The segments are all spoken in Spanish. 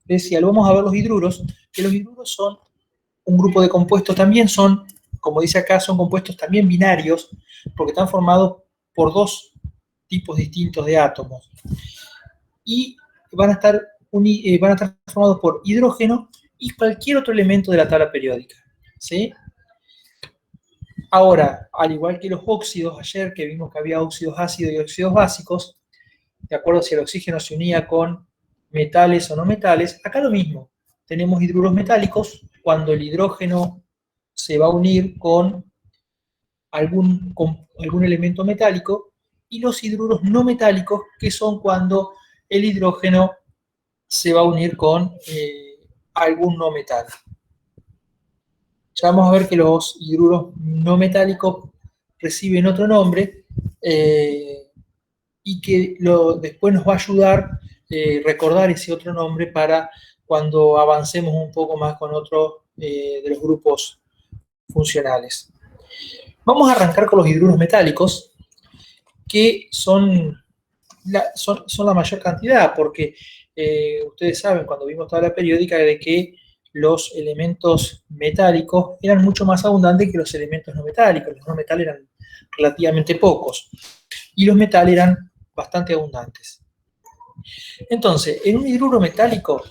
decía, lo vamos a ver los hidruros, que los hidruros son un grupo de compuestos, también son, como dice acá, son compuestos también binarios, porque están formados por dos tipos distintos de átomos. Y van a estar formados por hidrógeno y cualquier otro elemento de la tabla periódica, ¿sí? Ahora, al igual que los óxidos, ayer que vimos que había óxidos ácidos y óxidos básicos, de acuerdo si el oxígeno se unía con metales o no metales, acá lo mismo. Tenemos hidruros metálicos cuando el hidrógeno se va a unir con algún elemento metálico, y los hidruros no metálicos, que son cuando el hidrógeno se va a unir con algún no metal. Ya vamos a ver que los hidruros no metálicos reciben otro nombre y que después nos va a ayudar recordar ese otro nombre para cuando avancemos un poco más con otro de los grupos funcionales. Vamos a arrancar con los hidruros metálicos, que son la mayor cantidad, porque ustedes saben, cuando vimos tabla periódica, de que los elementos metálicos eran mucho más abundantes que los elementos no metálicos. Los no metales eran relativamente pocos y los metales eran bastante abundantes. Entonces, en un hidruro metálico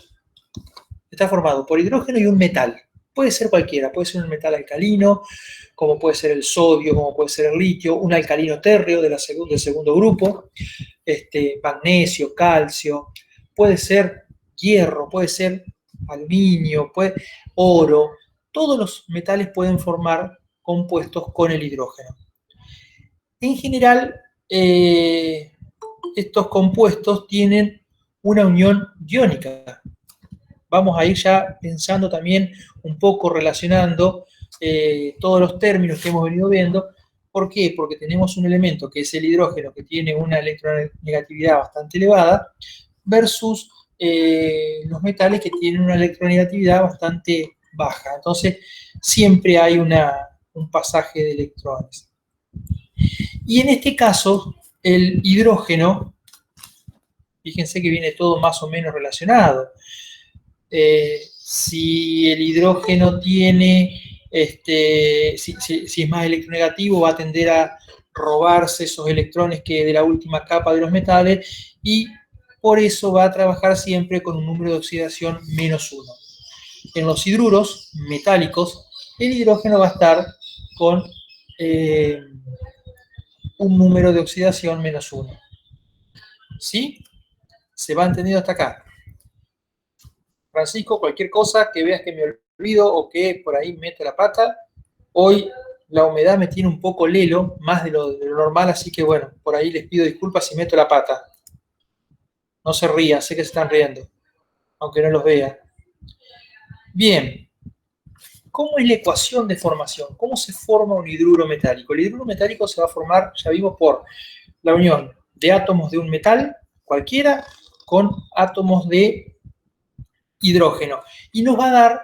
está formado por hidrógeno y un metal. Puede ser cualquiera, puede ser un metal alcalino, como puede ser el sodio, como puede ser el litio, un alcalino térreo del segundo grupo, magnesio, calcio, puede ser hierro, puede ser aluminio, oro. Todos los metales pueden formar compuestos con el hidrógeno. En general, estos compuestos tienen una unión iónica. Vamos a ir ya pensando también un poco relacionando todos los términos que hemos venido viendo. ¿Por qué? Porque tenemos un elemento que es el hidrógeno, que tiene una electronegatividad bastante elevada, versus los metales que tienen una electronegatividad bastante baja. Entonces, siempre hay un pasaje de electrones. Y en este caso, el hidrógeno, fíjense que viene todo más o menos relacionado. Si el hidrógeno tiene, si es más electronegativo, va a tender a robarse esos electrones que de la última capa de los metales, y por eso va a trabajar siempre con un número de oxidación -1. En los hidruros metálicos, el hidrógeno va a estar con un número de oxidación -1. ¿Sí? ¿Se va entendiendo hasta acá? Francisco, cualquier cosa que veas que me olvido o que por ahí meto la pata, hoy la humedad me tiene un poco lelo, más de lo normal, así que bueno, por ahí les pido disculpas si meto la pata. No se rían, sé que se están riendo, aunque no los vea. Bien, ¿cómo es la ecuación de formación? ¿Cómo se forma un hidruro metálico? El hidruro metálico se va a formar, ya vimos, por la unión de átomos de un metal cualquiera con átomos de hidrógeno. Y nos va a dar,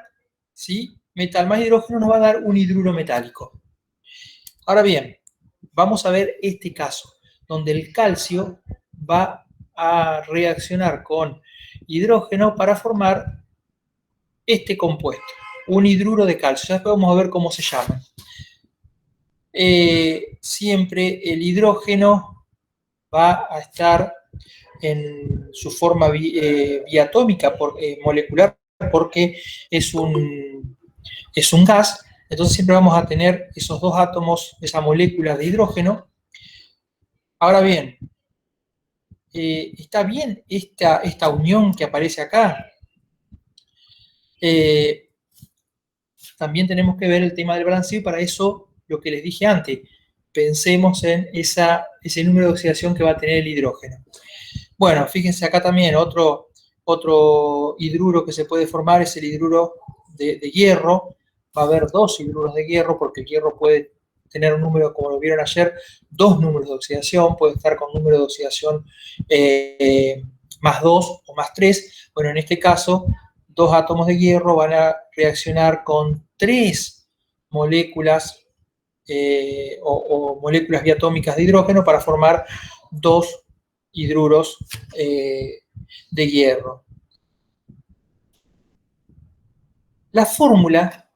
¿sí? Metal más hidrógeno nos va a dar un hidruro metálico. Ahora bien, vamos a ver este caso, donde el calcio va a reaccionar con hidrógeno para formar este compuesto, un hidruro de calcio. Ya después vamos a ver cómo se llama. Siempre el hidrógeno va a estar en su forma diatómica, molecular, porque es un gas. Entonces siempre vamos a tener esos dos átomos, esa molécula de hidrógeno. Ahora bien, ¿está bien esta unión que aparece acá? También tenemos que ver el tema del balanceo, y para eso, lo que les dije antes, pensemos en ese número de oxidación que va a tener el hidrógeno. Bueno, fíjense acá también otro hidruro que se puede formar es el hidruro de hierro. Va a haber dos hidruros de hierro, porque el hierro puede tener un número, como lo vieron ayer, dos números de oxidación, puede estar con número de oxidación +2 o +3. Bueno, en este caso, dos átomos de hierro van a reaccionar con tres moléculas o moléculas diatómicas de hidrógeno para formar dos hidruros de hierro. La fórmula,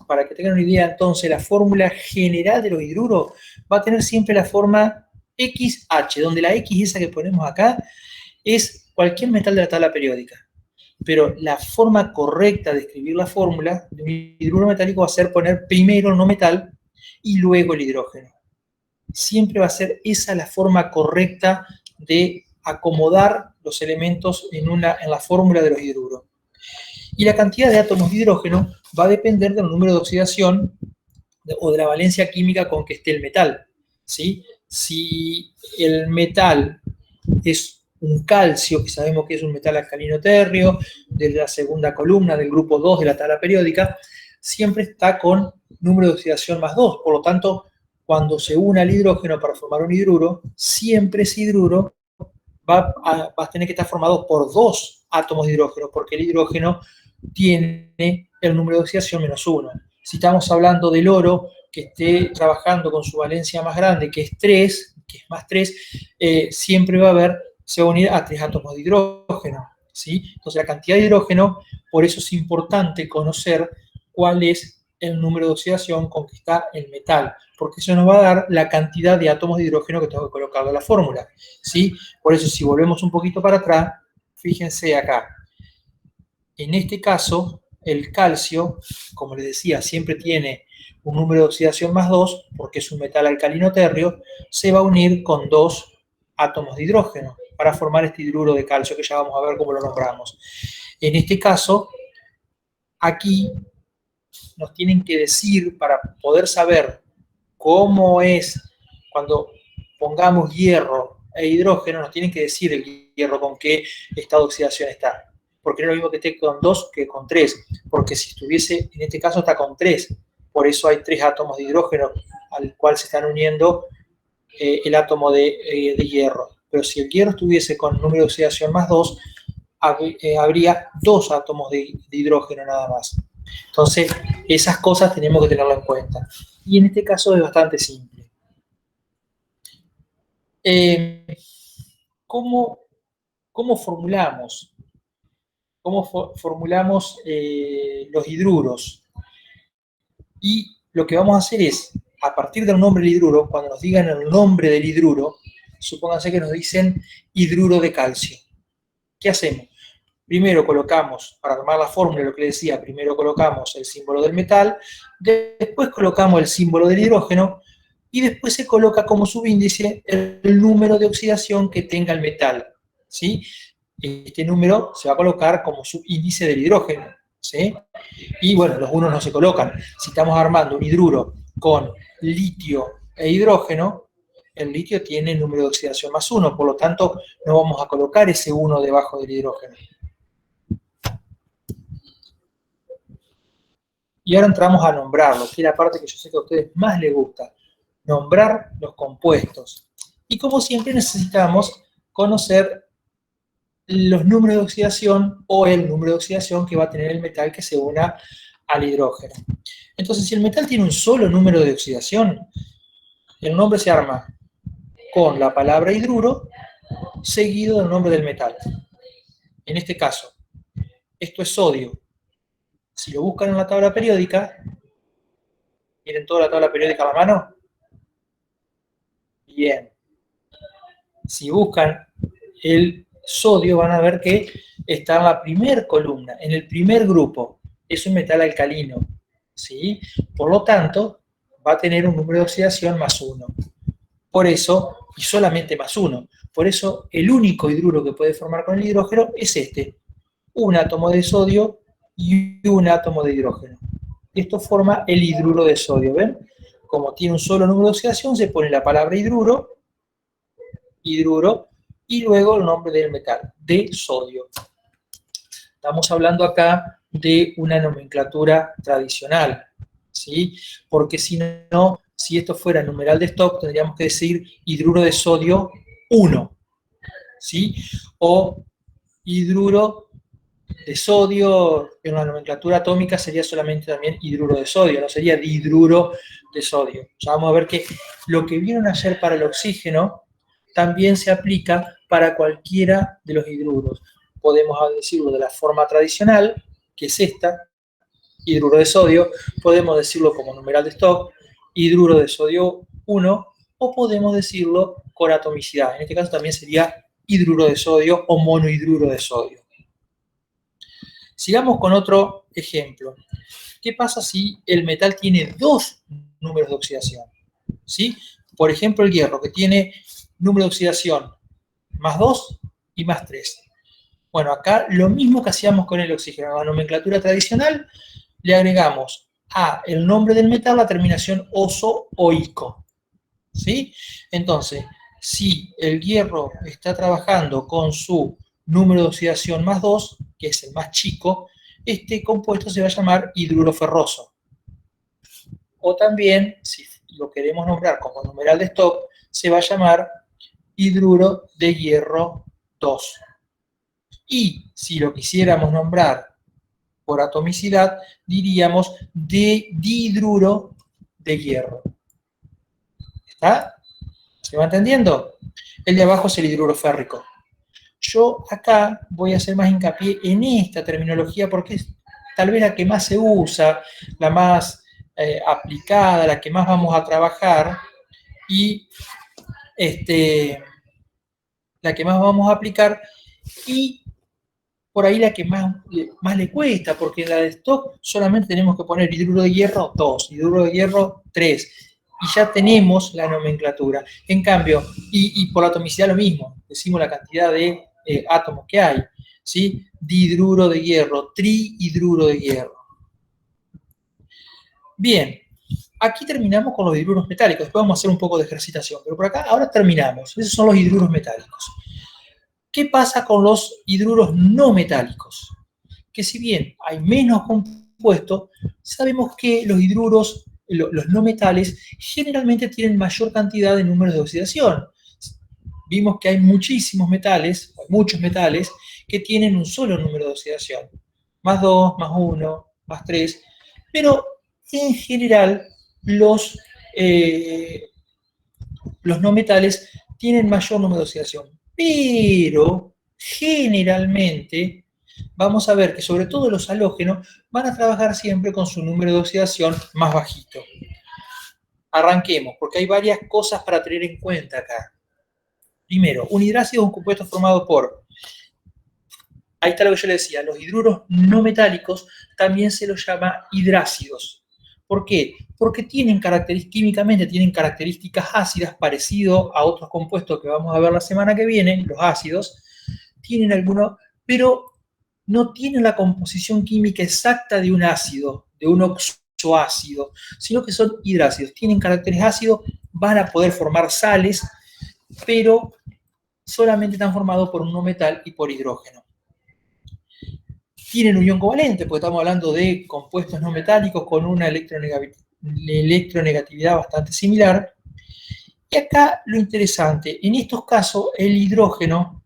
para que tengan una idea entonces, la fórmula general de los hidruros va a tener siempre la forma XH, donde la X esa que ponemos acá es cualquier metal de la tabla periódica. Pero la forma correcta de escribir la fórmula de un hidruro metálico va a ser poner primero el no metal y luego el hidrógeno. Siempre va a ser esa la forma correcta de acomodar los elementos en la fórmula de los hidruros. Y la cantidad de átomos de hidrógeno va a depender del número de oxidación o de la valencia química con que esté el metal, ¿sí? Si el metal es un calcio, que sabemos que es un metal alcalino térreo, de la segunda columna del grupo 2 de la tabla periódica, siempre está con número de oxidación más 2. Por lo tanto, cuando se une al hidrógeno para formar un hidruro, siempre ese hidruro va a tener que estar formado por 2 átomos de hidrógeno, porque el hidrógeno tiene el número de oxidación menos 1. Si estamos hablando del oro, que esté trabajando con su valencia más grande, que es 3, que es más 3, siempre se va a unir a 3 átomos de hidrógeno, ¿sí? Entonces la cantidad de hidrógeno, por eso es importante conocer cuál es el número de oxidación con que está el metal, porque eso nos va a dar la cantidad de átomos de hidrógeno que tengo que colocar en la fórmula, ¿sí? Por eso, si volvemos un poquito para atrás, fíjense acá. En este caso, el calcio, como les decía, siempre tiene un número de oxidación más 2, porque es un metal alcalino térreo, se va a unir con 2 átomos de hidrógeno para formar este hidruro de calcio, que ya vamos a ver cómo lo nombramos. En este caso, aquí nos tienen que decir, para poder saber cómo es cuando pongamos hierro e hidrógeno, nos tienen que decir el hierro con qué estado de oxidación está. Porque no es lo mismo que esté con 2 que con 3. Porque si estuviese, en este caso está con 3. Por eso hay 3 átomos de hidrógeno al cual se están uniendo el átomo de hierro. Pero si el hierro estuviese con número de oxidación más 2, habría 2 átomos de hidrógeno nada más. Entonces, esas cosas tenemos que tenerlo en cuenta. Y en este caso es bastante simple. ¿Cómo formulamos? ¿Cómo formulamos los hidruros? Y lo que vamos a hacer es, a partir del nombre del hidruro, cuando nos digan el nombre del hidruro, supónganse que nos dicen hidruro de calcio. ¿Qué hacemos? Primero colocamos, para armar la fórmula, lo que les decía, primero colocamos el símbolo del metal, después colocamos el símbolo del hidrógeno, y después se coloca como subíndice el número de oxidación que tenga el metal, ¿sí? Este número se va a colocar como subíndice del hidrógeno, ¿sí? Y bueno, los unos no se colocan. Si estamos armando un hidruro con litio e hidrógeno, el litio tiene número de oxidación más 1, por lo tanto no vamos a colocar ese 1 debajo del hidrógeno. Y ahora entramos a nombrarlos, que es la parte que yo sé que a ustedes más les gusta, nombrar los compuestos. Y como siempre necesitamos conocer los números de oxidación o el número de oxidación que va a tener el metal que se una al hidrógeno. Entonces, si el metal tiene un solo número de oxidación, el nombre se arma con la palabra hidruro seguido del nombre del metal. En este caso, esto es sodio. Si lo buscan en la tabla periódica, ¿tienen toda la tabla periódica a la mano? Bien. Si buscan el sodio, van a ver que está en la primera columna, en el primer grupo. Es un metal alcalino, ¿sí? Por lo tanto, va a tener un número de oxidación más 1. Por eso, y solamente más 1. Por eso, el único hidruro que puede formar con el hidrógeno es este. Un átomo de sodio y un átomo de hidrógeno. Esto forma el hidruro de sodio, ¿ven? Como tiene un solo número de oxidación, se pone la palabra hidruro, y luego el nombre del metal, de sodio. Estamos hablando acá de una nomenclatura tradicional, ¿sí? Porque si no, si esto fuera numeral de stock, tendríamos que decir hidruro de sodio 1, ¿sí? O hidruro de sodio, en la nomenclatura atómica sería solamente también hidruro de sodio, no sería dihidruro de sodio. Ya vamos a ver que lo que vieron ayer para el oxígeno también se aplica para cualquiera de los hidruros. Podemos decirlo de la forma tradicional, que es esta, hidruro de sodio, podemos decirlo como numeral de Stock, hidruro de sodio 1, o podemos decirlo con atomicidad. En este caso también sería hidruro de sodio o monohidruro de sodio. Sigamos con otro ejemplo. ¿Qué pasa si el metal tiene dos números de oxidación? ¿Sí? Por ejemplo, el hierro, que tiene número de oxidación más 2 y más 3. Bueno, acá lo mismo que hacíamos con el oxígeno. A la nomenclatura tradicional le agregamos a el nombre del metal la terminación oso o ico. ¿Sí? Entonces, si el hierro está trabajando con su número de oxidación más 2, que es el más chico, este compuesto se va a llamar hidruro ferroso. O también, si lo queremos nombrar como numeral de Stock, se va a llamar hidruro de hierro 2. Y si lo quisiéramos nombrar por atomicidad, diríamos de dihidruro de hierro. ¿Está? ¿Se va entendiendo? El de abajo es el hidruro férrico. Yo acá voy a hacer más hincapié en esta terminología porque es tal vez la que más se usa, la más aplicada, la que más vamos a trabajar y la que más vamos a aplicar y por ahí la que más le cuesta, porque en la de Stock solamente tenemos que poner hidruro de hierro 2, hidruro de hierro 3, y ya tenemos la nomenclatura. En cambio, y por la atomicidad lo mismo, decimos la cantidad de átomos que hay, ¿sí? Dihidruro de hierro, trihidruro de hierro. Bien, aquí terminamos con los hidruros metálicos, después vamos a hacer un poco de ejercitación, pero por acá ahora terminamos, esos son los hidruros metálicos. ¿Qué pasa con los hidruros no metálicos? Que si bien hay menos compuestos, sabemos que los hidruros, los no metales, generalmente tienen mayor cantidad de números de oxidación. Vimos que hay muchísimos metales, muchos metales, que tienen un solo número de oxidación. Más 2, más 1, más 3. Pero en general los no metales tienen mayor número de oxidación. Pero generalmente vamos a ver que sobre todo los halógenos van a trabajar siempre con su número de oxidación más bajito. Arranquemos, porque hay varias cosas para tener en cuenta acá. Primero, un hidrácido es un compuesto formado por, ahí está lo que yo le decía, los hidruros no metálicos también se los llama hidrácidos. ¿Por qué? Porque químicamente tienen características ácidas parecido a otros compuestos que vamos a ver la semana que viene, los ácidos, tienen algunos, pero no tienen la composición química exacta de un ácido, de un oxoácido, sino que son hidrácidos, tienen caracteres ácidos, van a poder formar sales, pero solamente están formados por un no metal y por hidrógeno. Tienen unión covalente, porque estamos hablando de compuestos no metálicos con una electronegatividad bastante similar. Y acá lo interesante, en estos casos el hidrógeno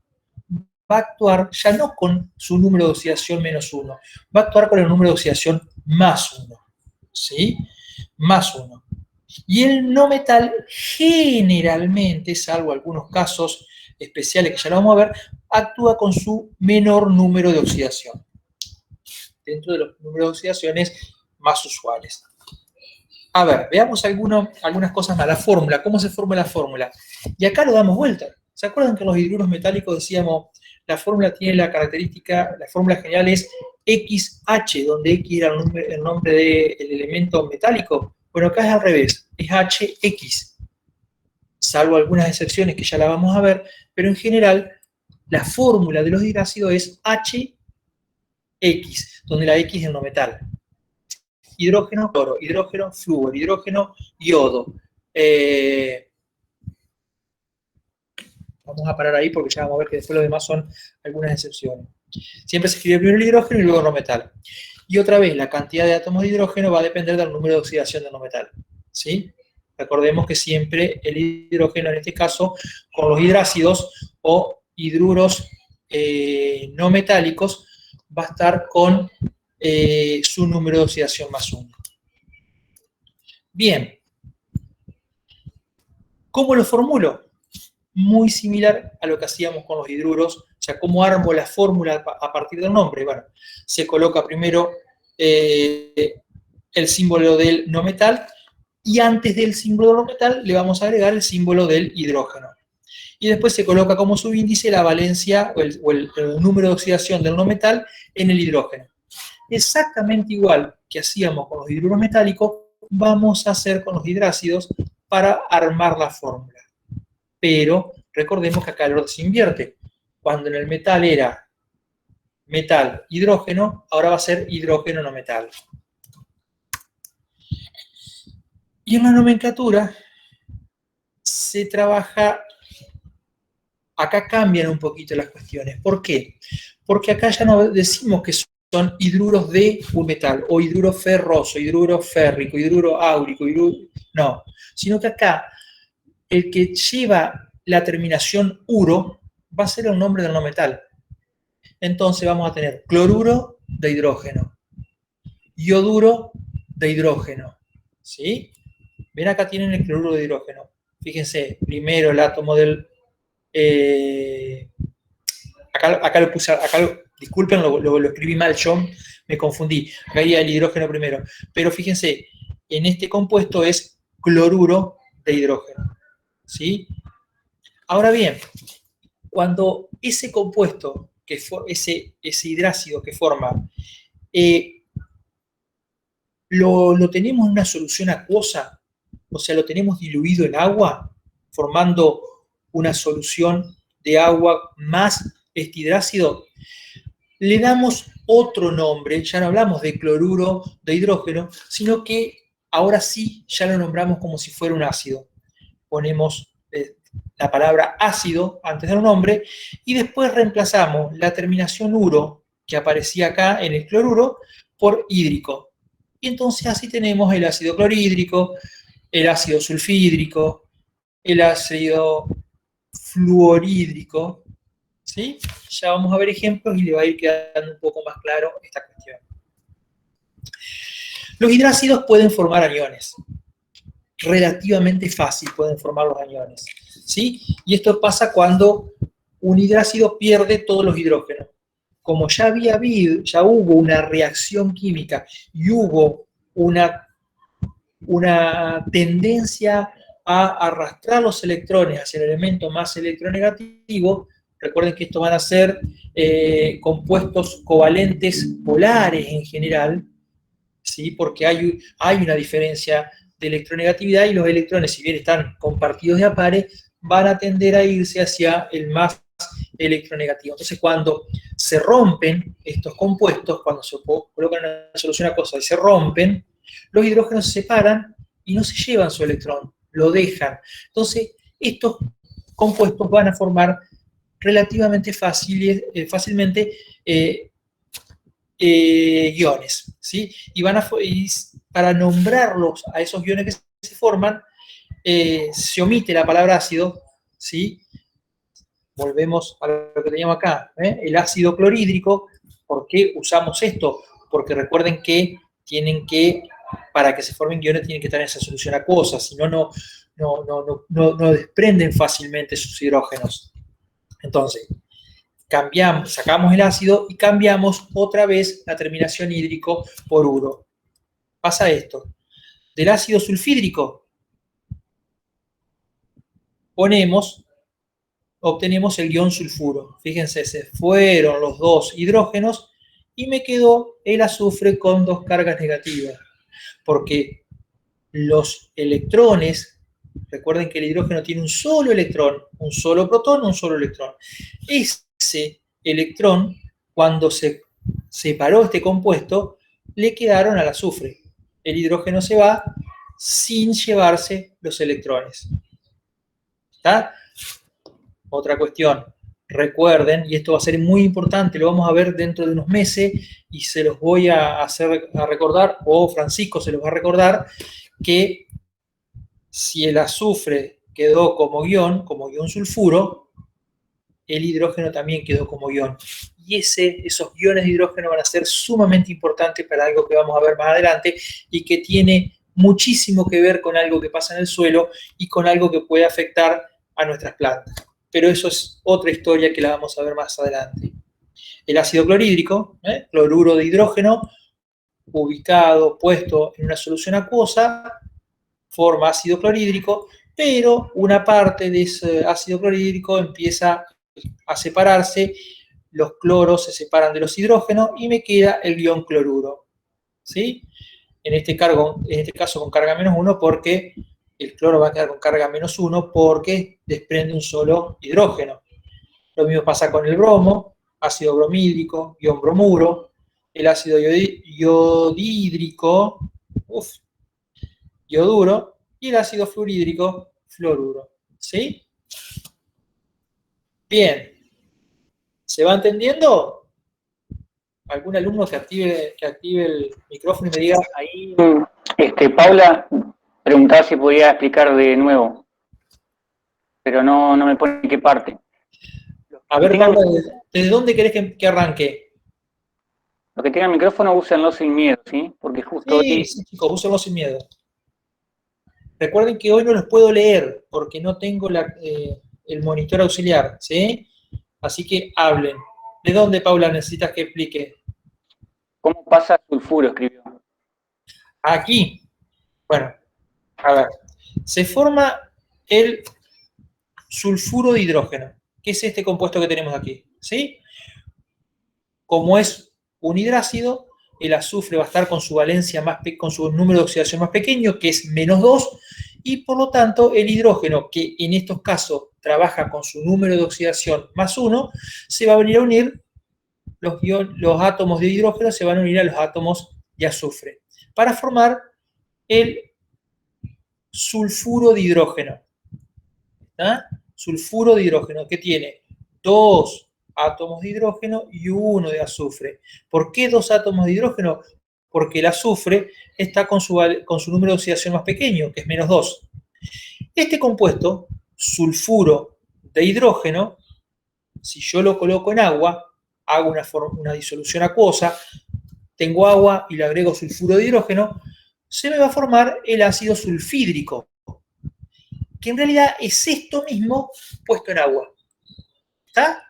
va a actuar ya no con su número de oxidación menos 1, va a actuar con el número de oxidación más 1, ¿sí? Más 1. Y el no metal generalmente, salvo algunos casos especiales que ya lo vamos a ver, actúa con su menor número de oxidación, dentro de los números de oxidaciones más usuales. A ver, veamos algunas cosas más. La fórmula, ¿cómo se forma la fórmula? Y acá lo damos vuelta. ¿Se acuerdan que en los hidruros metálicos decíamos, la fórmula tiene la característica, la fórmula general es XH, donde X era el nombre del elemento metálico? Bueno, acá es al revés, es HX, salvo algunas excepciones que ya la vamos a ver, pero en general la fórmula de los hidrácidos es HX, donde la X es el no metal. Hidrógeno, cloro, hidrógeno, flúor, hidrógeno, yodo. Vamos a parar ahí porque ya vamos a ver que después lo demás son algunas excepciones. Siempre se escribe primero el hidrógeno y luego el no metal. Y otra vez, la cantidad de átomos de hidrógeno va a depender del número de oxidación del no metal. ¿Sí? Recordemos que siempre el hidrógeno, en este caso, con los hidrácidos o hidruros no metálicos, va a estar con su número de oxidación más 1. Bien. ¿Cómo lo formulo? Muy similar a lo que hacíamos con los hidruros, o sea, cómo armo la fórmula a partir del nombre. Bueno, se coloca primero el símbolo del no metal, y antes del símbolo del no metal le vamos a agregar el símbolo del hidrógeno. Y después se coloca como subíndice la valencia o el número de oxidación del no metal en el hidrógeno. Exactamente igual que hacíamos con los hidruros metálicos, vamos a hacer con los hidrácidos para armar la fórmula. Pero recordemos que acá el orden se invierte. Cuando en el metal era metal, hidrógeno, ahora va a ser hidrógeno no metal. Y en la nomenclatura se trabaja, acá cambian un poquito las cuestiones. ¿Por qué? Porque acá ya no decimos que son hidruros de un metal, o hidruro ferroso, hidruro férrico, hidruro áurico, no, sino que acá el que lleva la terminación uro va a ser el nombre del no metal. Entonces vamos a tener cloruro de hidrógeno, ioduro de hidrógeno, ¿sí? Ven, acá tienen el cloruro de hidrógeno. Fíjense, primero el átomo del... acá lo puse, disculpen, lo escribí mal, yo me confundí. Acá iría el hidrógeno primero. Pero fíjense, en este compuesto es cloruro de hidrógeno, ¿sí? Ahora bien, cuando ese compuesto, ese hidrácido que forma, lo tenemos en una solución acuosa, o sea, lo tenemos diluido en agua, formando una solución de agua más este hidrácido, le damos otro nombre, ya no hablamos de cloruro de hidrógeno, sino que ahora sí ya lo nombramos como si fuera un ácido. Ponemos la palabra ácido antes del nombre y después reemplazamos la terminación uro que aparecía acá en el cloruro por hídrico. Y entonces así tenemos el ácido clorhídrico, el ácido sulfhídrico, el ácido fluorhídrico, ¿sí? Ya vamos a ver ejemplos y le va a ir quedando un poco más claro esta cuestión. Los hidrácidos pueden formar aniones. Relativamente fácil pueden formar los aniones, ¿sí? Y esto pasa cuando un hidrácido pierde todos los hidrógenos. Como ya hubo una reacción química y hubo una tendencia a arrastrar los electrones hacia el elemento más electronegativo, recuerden que estos van a ser compuestos covalentes polares en general, ¿sí? Porque hay una diferencia de electronegatividad y los electrones, si bien están compartidos de a pares, van a tender a irse hacia el más electronegativo. Entonces, cuando se rompen estos compuestos, cuando se colocan en una solución acuosa y se rompen, los hidrógenos se separan y no se llevan su electrón, lo dejan. Entonces, estos compuestos van a formar relativamente fácilmente iones, ¿sí? Y para nombrarlos a esos iones que se forman, se omite la palabra ácido, ¿sí? Volvemos a lo que teníamos acá, el ácido clorhídrico. ¿Por qué usamos esto? Porque recuerden que para que se formen iones tienen que estar en esa solución acuosa, si no desprenden fácilmente sus hidrógenos. Entonces, sacamos el ácido y cambiamos otra vez la terminación hídrico por uro. Pasa esto. Del ácido sulfhídrico obtenemos el ion sulfuro. Fíjense, se fueron los dos hidrógenos y me quedó el azufre con dos cargas negativas. Porque los electrones, recuerden que el hidrógeno tiene un solo electrón, un solo protón, un solo electrón. Ese electrón, cuando se separó este compuesto, le quedaron al azufre. El hidrógeno se va sin llevarse los electrones. ¿Está? Otra cuestión, recuerden, y esto va a ser muy importante, lo vamos a ver dentro de unos meses, y se los voy a hacer a recordar, o Francisco se los va a recordar, que si el azufre quedó como ion sulfuro, el hidrógeno también quedó como ion. Y esos iones de hidrógeno van a ser sumamente importantes para algo que vamos a ver más adelante y que tiene muchísimo que ver con algo que pasa en el suelo y con algo que puede afectar a nuestras plantas. Pero eso es otra historia que la vamos a ver más adelante. El ácido clorhídrico, cloruro de hidrógeno, ubicado, puesto en una solución acuosa, forma ácido clorhídrico, pero una parte de ese ácido clorhídrico empieza a separarse, los cloros se separan de los hidrógenos y me queda el ion cloruro, ¿sí? En este caso con carga -1 porque el cloro va a quedar con carga -1 porque desprende un solo hidrógeno. Lo mismo pasa con el bromo, ácido bromídrico, ion bromuro, el ácido iodídrico, ioduro, y el ácido fluorhídrico, fluoruro. ¿Sí? Bien. ¿Se va entendiendo? ¿Algún alumno que active el micrófono y me diga? Ahí, Paula preguntaba si podía explicar de nuevo, pero no me pone qué parte. A ver, Paula, ¿desde dónde querés que arranque? Los que tengan micrófono, úsenlo sin miedo, ¿sí? Porque justo hoy... Sí, chicos, úsenlo sin miedo. Recuerden que hoy no los puedo leer porque no tengo el monitor auxiliar, ¿sí? Así que hablen. ¿De dónde, Paula, necesitas que explique? ¿Cómo pasa el sulfuro? Escribió. Aquí. Bueno, a ver. Se forma el sulfuro de hidrógeno, que es este compuesto que tenemos aquí, ¿sí? Como es un hidrácido, el azufre va a estar con su valencia con su número de oxidación más pequeño, que es -2, y por lo tanto el hidrógeno, que en estos casos trabaja con su número de oxidación +1, se va a venir a unir, los átomos de hidrógeno se van a unir a los átomos de azufre, para formar el sulfuro de hidrógeno. ¿Ah? Sulfuro de hidrógeno, que tiene 2 átomos de hidrógeno y 1 de azufre. ¿Por qué 2 átomos de hidrógeno? Porque el azufre está con su número de oxidación más pequeño, que es -2. Este compuesto, sulfuro de hidrógeno, si yo lo coloco en agua, hago una disolución acuosa, tengo agua y le agrego sulfuro de hidrógeno, se me va a formar el ácido sulfídrico, que en realidad es esto mismo puesto en agua. ¿Está?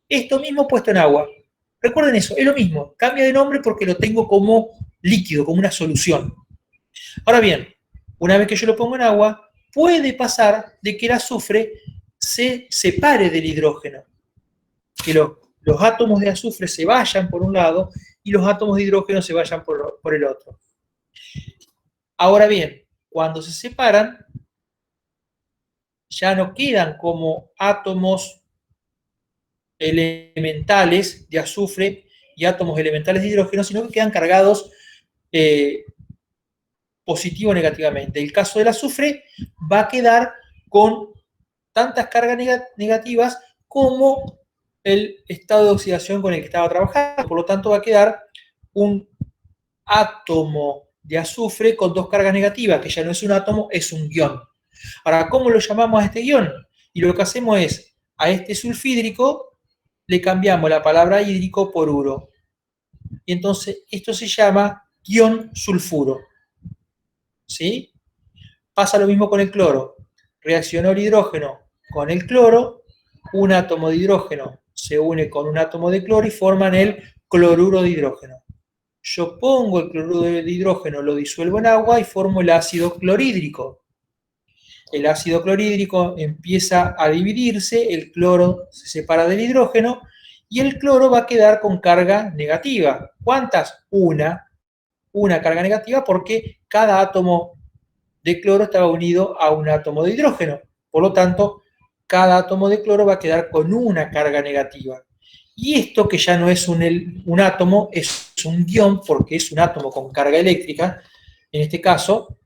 Esto mismo puesto en agua. Recuerden eso, es lo mismo. Cambia de nombre porque lo tengo como líquido, como una solución. Ahora bien, una vez que yo lo pongo en agua, puede pasar de que el azufre se separe del hidrógeno. Que los átomos de azufre se vayan por un lado y los átomos de hidrógeno se vayan por el otro. Ahora bien, cuando se separan, ya no quedan como átomos elementales de azufre y átomos elementales de hidrógeno, sino que quedan cargados positivo o negativamente. El caso del azufre va a quedar con tantas cargas negativas como el estado de oxidación con el que estaba trabajando. Por lo tanto, va a quedar un átomo de azufre con 2 cargas negativas, que ya no es un átomo, es un ion. Ahora, ¿cómo lo llamamos a este ion? Y lo que hacemos es, a este sulfídrico le cambiamos la palabra hídrico por uro. Y entonces esto se llama ion sulfuro. ¿Sí? Pasa lo mismo con el cloro. Reaccionó el hidrógeno con el cloro, un átomo de hidrógeno se une con un átomo de cloro y forman el cloruro de hidrógeno. Yo pongo el cloruro de hidrógeno, lo disuelvo en agua y formo el ácido clorhídrico. El ácido clorhídrico empieza a dividirse, el cloro se separa del hidrógeno y el cloro va a quedar con carga negativa. ¿Cuántas? Una carga negativa porque cada átomo de cloro estaba unido a un átomo de hidrógeno. Por lo tanto, cada átomo de cloro va a quedar con una carga negativa. Y esto, que ya no es un átomo, es un ion, porque es un átomo con carga eléctrica, en este caso,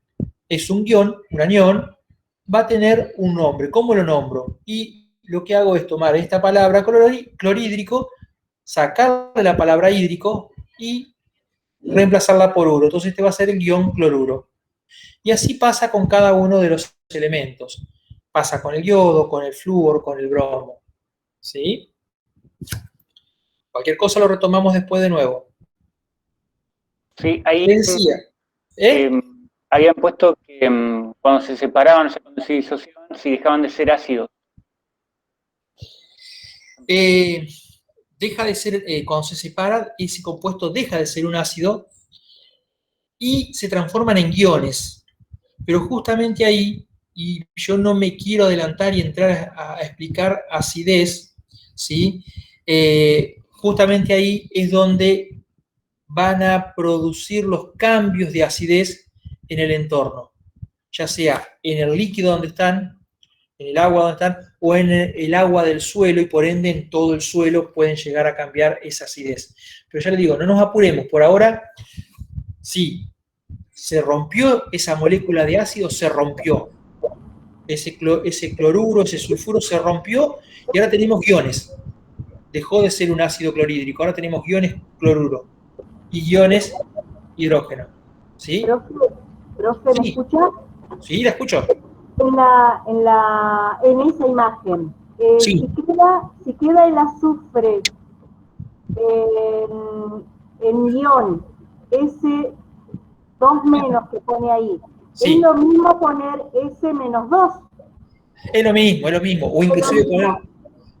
es un ion, un anión, va a tener un nombre. ¿Cómo lo nombro? Y lo que hago es tomar esta palabra clorhídrico, sacarle la palabra hídrico y reemplazarla por uro. Entonces este va a ser el ion cloruro. Y así pasa con cada uno de los elementos. Pasa con el yodo, con el flúor, con el bromo. ¿Sí? Cualquier cosa lo retomamos después de nuevo. Sí, ahí ¿Qué decía? habían puesto que cuando se separaban, o sea, cuando se disociaban, si dejaban de ser ácidos. Deja de ser, cuando se separa, ese compuesto deja de ser un ácido y se transforman en guiones. Pero justamente ahí, y yo no me quiero adelantar y entrar a explicar acidez, ¿sí? Justamente ahí es donde van a producir los cambios de acidez en el entorno, ya sea en el líquido donde están, en el agua donde están, o en el agua del suelo, y por ende en todo el suelo pueden llegar a cambiar esa acidez. Pero ya les digo, no nos apuremos, por ahora, sí, se rompió esa molécula de ácido, se rompió. Ese cloruro, ese sulfuro se rompió y ahora tenemos guiones. Dejó de ser un ácido clorhídrico, ahora tenemos guiones cloruro y guiones hidrógeno. ¿Sí? Profe, ¿me Sí. escucha? Sí, la escucho. En esa imagen, Sí. si queda el azufre en guión, ese 2 menos que pone ahí, Sí. es lo mismo poner ese menos 2. Es lo mismo.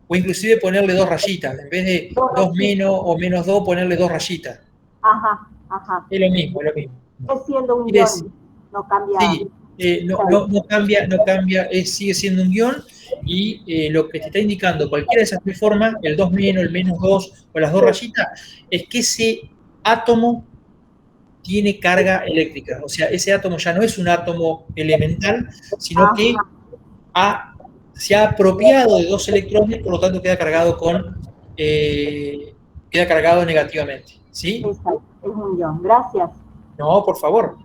O inclusive ponerle 2 rayitas. En vez de 2 menos o menos 2, ponerle 2 rayitas. Ajá. Es lo mismo. Es siendo un guión, no cambia. Sí, no cambia, sigue siendo un guión, y lo que te está indicando cualquiera de esas tres formas, el 2 menos, el menos 2 o las 2 rayitas, es que ese átomo tiene carga eléctrica. O sea, ese átomo ya no es un átomo elemental, sino que se ha apropiado de 2 electrones, por lo tanto queda cargado negativamente. ¿Sí? Exacto, es un guión. Gracias. No, por favor.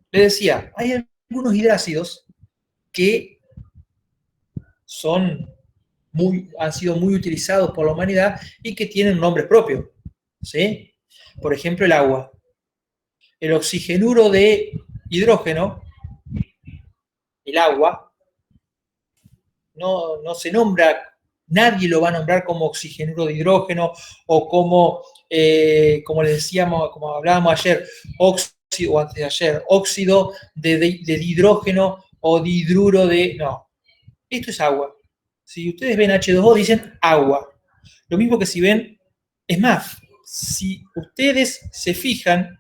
Les decía, hay algunos hidrácidos que han sido muy utilizados por la humanidad y que tienen un nombre propio. ¿Sí? Por ejemplo, el agua. El oxigenuro de hidrógeno, el agua, no se nombra, nadie lo va a nombrar como oxigenuro de hidrógeno o como les decíamos, como hablábamos ayer, óxido, o antes de ayer, óxido de hidrógeno o dihidruro de... No, esto es agua. Si ustedes ven H2O, dicen agua. Lo mismo que si ven, es más, si ustedes se fijan,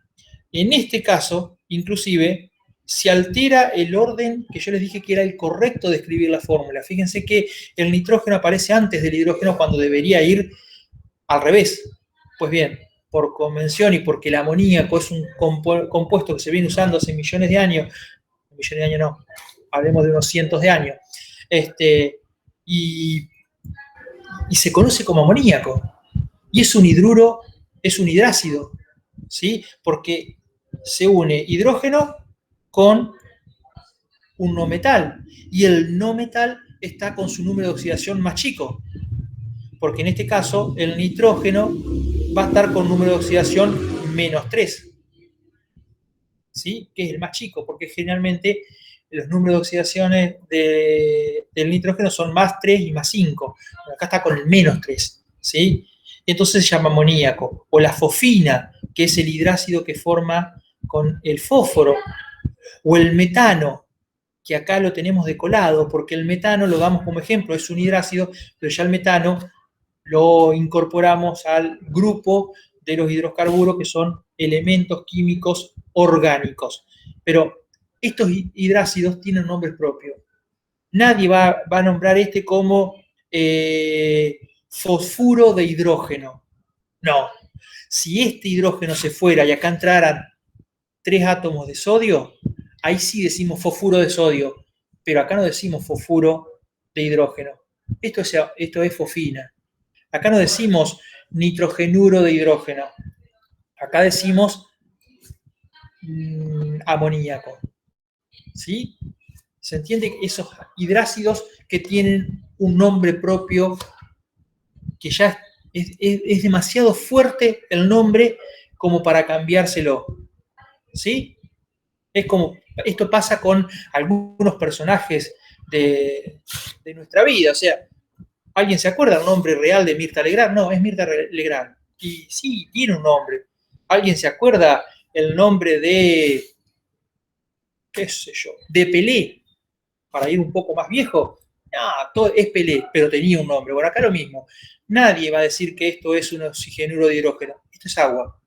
en este caso, inclusive, se altera el orden que yo les dije que era el correcto de escribir la fórmula. Fíjense que el nitrógeno aparece antes del hidrógeno cuando debería ir al revés. Pues bien, por convención y porque el amoníaco es un compuesto que se viene usando hace millones de años no, hablemos de unos cientos de años, y se conoce como amoníaco. Y es un hidrácido, ¿sí? Porque se une hidrógeno con un no metal, y el no metal está con su número de oxidación más chico, porque en este caso el nitrógeno va a estar con número de oxidación menos 3, ¿sí? Que es el más chico, porque generalmente los números de oxidaciones del nitrógeno son más 3 y más 5. Acá está con el menos 3, ¿sí? Entonces se llama amoníaco. O la fosfina, que es el hidrácido que forma con el fósforo. O el metano, que acá lo tenemos decolado, porque el metano lo damos como ejemplo, es un hidrácido, pero ya el metano lo incorporamos al grupo de los hidrocarburos, que son elementos químicos orgánicos. Pero estos hidrácidos tienen nombres propios. Nadie va a nombrar este como fosfuro de hidrógeno. No. Si este hidrógeno se fuera y acá entraran 3 átomos de sodio, ahí sí decimos fosfuro de sodio, pero acá no decimos fosfuro de hidrógeno. Esto es fosfina. Acá no decimos nitrogenuro de hidrógeno. Acá decimos amoníaco. ¿Sí? ¿Se entiende? Esos hidrácidos que tienen un nombre propio, que ya es demasiado fuerte el nombre como para cambiárselo. ¿Sí? Es como, esto pasa con algunos personajes de nuestra vida. O sea, ¿alguien se acuerda del nombre real de Mirta Legrand? No, es Mirta Legrand. Y sí, tiene un nombre. ¿Alguien se acuerda el nombre de, qué sé yo, de Pelé? Para ir un poco más viejo. No, todo es Pelé, pero tenía un nombre. Bueno, acá lo mismo. Nadie va a decir que esto es un oxigenuro de hidrógeno. Esto es agua.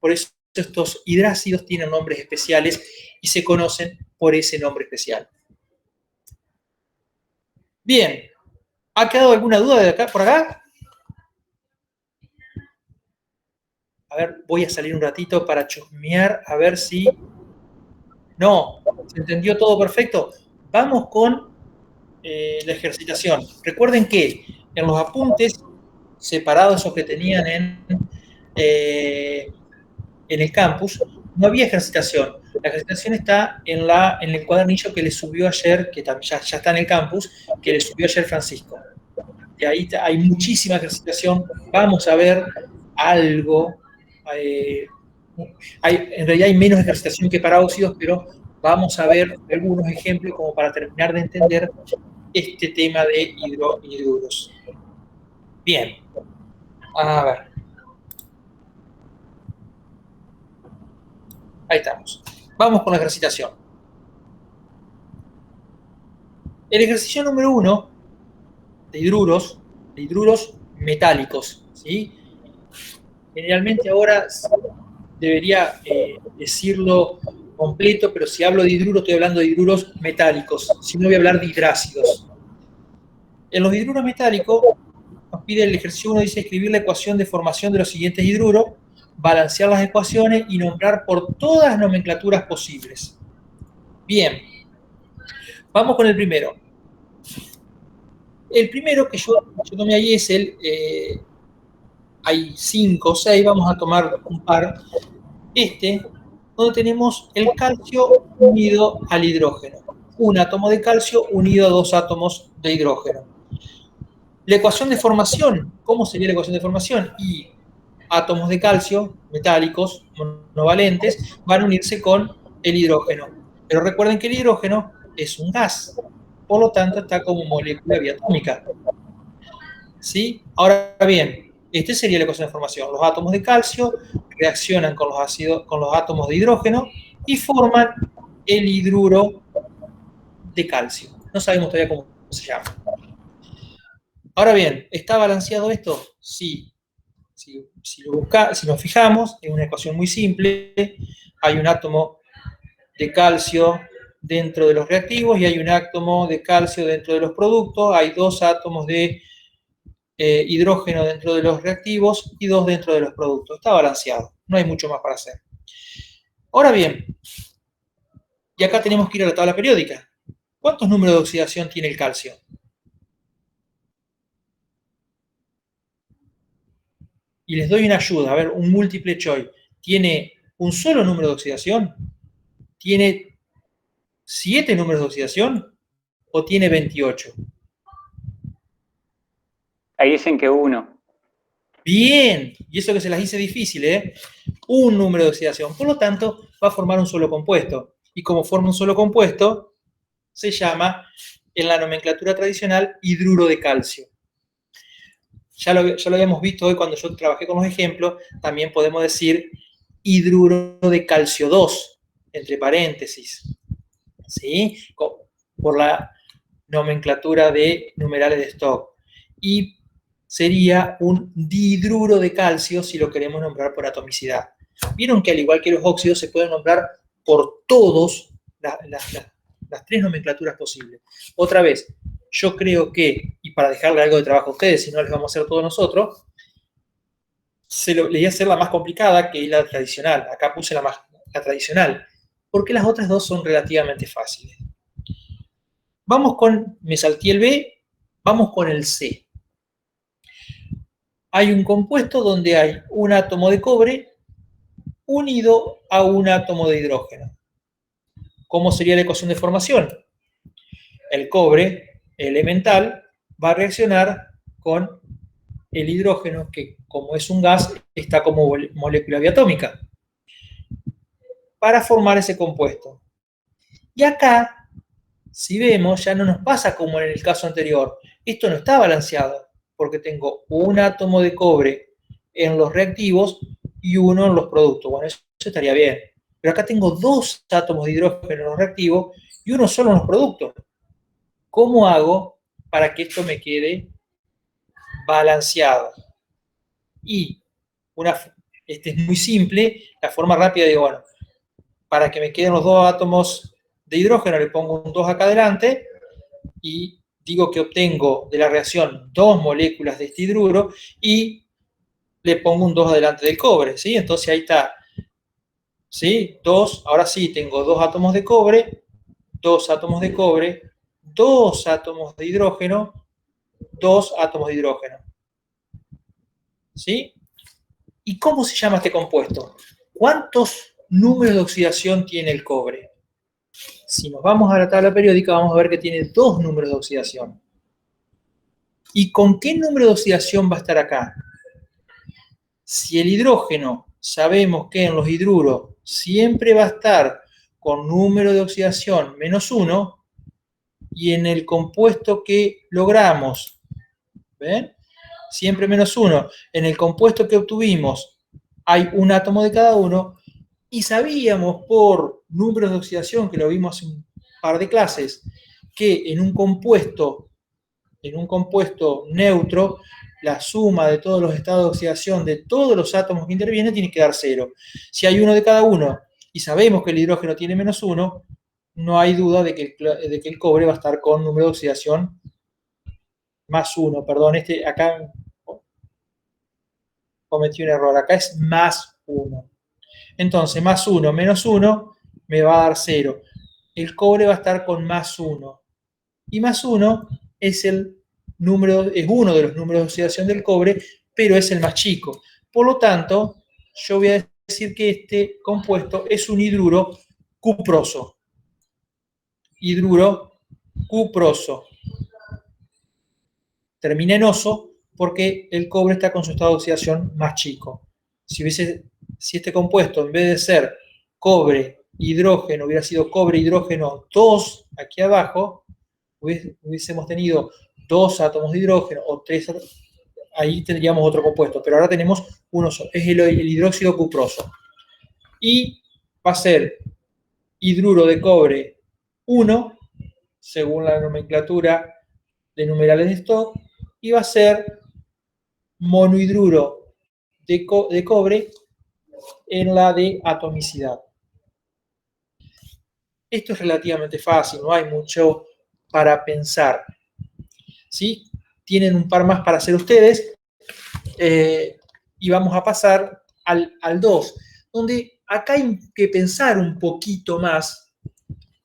Por eso estos hidrácidos tienen nombres especiales y se conocen por ese nombre especial. Bien, ¿ha quedado alguna duda de acá por acá? A ver, voy a salir un ratito para chusmear, a ver si... No, ¿se entendió todo perfecto? Vamos con la ejercitación. Recuerden que en los apuntes separados, esos que tenían en el campus, no había ejercitación. La ejercitación está en el cuadernillo que le subió ayer, que ya está en el campus, que le subió ayer Francisco. Y ahí hay muchísima ejercitación. Vamos a ver algo. En realidad hay menos ejercitación que para óxidos, pero vamos a ver algunos ejemplos como para terminar de entender este tema de hidruros. Bien. A ver. Ahí estamos. Vamos con la ejercitación. El ejercicio número 1 de hidruros metálicos, ¿sí? Generalmente ahora debería decirlo completo, pero si hablo de hidruros, estoy hablando de hidruros metálicos, si no voy a hablar de hidrácidos. En los hidruros metálicos, nos pide el ejercicio 1, dice escribir la ecuación de formación de los siguientes hidruros, balancear las ecuaciones y nombrar por todas las nomenclaturas posibles. Bien, vamos con el primero. El primero que yo tomé ahí es hay 5 o 6, vamos a tomar un par. Donde tenemos el calcio unido al hidrógeno. Un átomo de calcio unido a 2 átomos de hidrógeno. La ecuación de formación, ¿cómo sería la ecuación de formación? Y átomos de calcio, metálicos, monovalentes, van a unirse con el hidrógeno. Pero recuerden que el hidrógeno es un gas, por lo tanto está como molécula biatómica. ¿Sí? Ahora bien, esta sería la ecuación de formación. Los átomos de calcio reaccionan con los átomos de hidrógeno y forman el hidruro de calcio. No sabemos todavía cómo se llama. Ahora bien, ¿está balanceado esto? Sí. Si nos fijamos, es una ecuación muy simple. Hay un átomo de calcio dentro de los reactivos y hay un átomo de calcio dentro de los productos. Hay 2 átomos de hidrógeno dentro de los reactivos y 2 dentro de los productos. Está balanceado. No hay mucho más para hacer. Ahora bien, y acá tenemos que ir a la tabla periódica. ¿Cuántos números de oxidación tiene el calcio? Y les doy una ayuda, a ver, un múltiple choice. ¿Tiene un solo número de oxidación? ¿Tiene 7 números de oxidación? ¿O tiene 28? Ahí dicen que 1. Bien, y eso que se las hice difícil, ¿eh? Un número de oxidación. Por lo tanto, va a formar un solo compuesto. Y como forma un solo compuesto, se llama, en la nomenclatura tradicional, hidruro de calcio. Ya lo habíamos visto hoy cuando yo trabajé con los ejemplos, también podemos decir hidruro de calcio 2, entre paréntesis, ¿sí? Por la nomenclatura de numerales de Stock. Y sería un dihidruro de calcio si lo queremos nombrar por atomicidad. Vieron que al igual que los óxidos se pueden nombrar por todos las 3 nomenclaturas posibles. Otra vez, yo creo que, y para dejarle algo de trabajo a ustedes, si no les vamos a hacer todos nosotros, les voy a hacer la más complicada, que es la tradicional. Acá puse la tradicional, porque las otras 2 son relativamente fáciles. Me salté el B, vamos con el C. Hay un compuesto donde hay un átomo de cobre unido a un átomo de hidrógeno. ¿Cómo sería la ecuación de formación? El cobre elemental va a reaccionar con el hidrógeno, que como es un gas, está como molécula biatómica, para formar ese compuesto. Y acá, si vemos, ya no nos pasa como en el caso anterior. Esto no está balanceado, porque tengo un átomo de cobre en los reactivos y uno en los productos. Bueno, eso estaría bien. Pero acá tengo 2 átomos de hidrógeno en los reactivos y uno solo en los productos. ¿Cómo hago para que esto me quede balanceado? Y Este es muy simple. La forma rápida, digo, bueno, para que me queden los dos átomos de hidrógeno, le pongo un 2 acá adelante y digo que obtengo de la reacción 2 moléculas de este hidruro y le pongo un 2 adelante del cobre, ¿sí? Entonces ahí está, ¿sí? 2, ahora sí, tengo 2 átomos de cobre, 2 átomos de cobre, 2 átomos de hidrógeno, 2 átomos de hidrógeno, ¿sí? ¿Y cómo se llama este compuesto? ¿Cuántos números de oxidación tiene el cobre? Si nos vamos a la tabla periódica, vamos a ver que tiene 2 números de oxidación. ¿Y con qué número de oxidación va a estar acá? Si el hidrógeno, sabemos que en los hidruros siempre va a estar con número de oxidación -1, y en el compuesto que logramos, ¿ven? Siempre -1. En el compuesto que obtuvimos hay un átomo de cada uno, y sabíamos por números de oxidación, que lo vimos hace un par de clases, que en un compuesto neutro, la suma de todos los estados de oxidación de todos los átomos que intervienen tiene que dar 0. Si hay uno de cada uno y sabemos que el hidrógeno tiene -1, no hay duda de que el cobre va a estar con número de oxidación +1. Perdón, acá cometí un error, acá es +1. Entonces, +1 menos 1 me va a dar 0. El cobre va a estar con +1. Y +1 es uno de los números de oxidación del cobre, pero es el más chico. Por lo tanto, yo voy a decir que este compuesto es un hidruro cuproso. Hidruro cuproso. Termina en oso porque el cobre está con su estado de oxidación más chico. Si este compuesto, en vez de ser cobre, hidrógeno, hubiera sido cobre, hidrógeno 2 aquí abajo, hubiésemos tenido 2 átomos de hidrógeno o 3 átomos, ahí tendríamos otro compuesto, pero ahora tenemos uno solo, es el hidróxido cuproso. Y va a ser hidruro de cobre 1, según la nomenclatura de numerales de Stock, y va a ser monohidruro de cobre en la de atomicidad. Esto es relativamente fácil, no hay mucho para pensar. ¿Sí? Tienen un par más para hacer ustedes, y vamos a pasar al 2, donde acá hay que pensar un poquito más,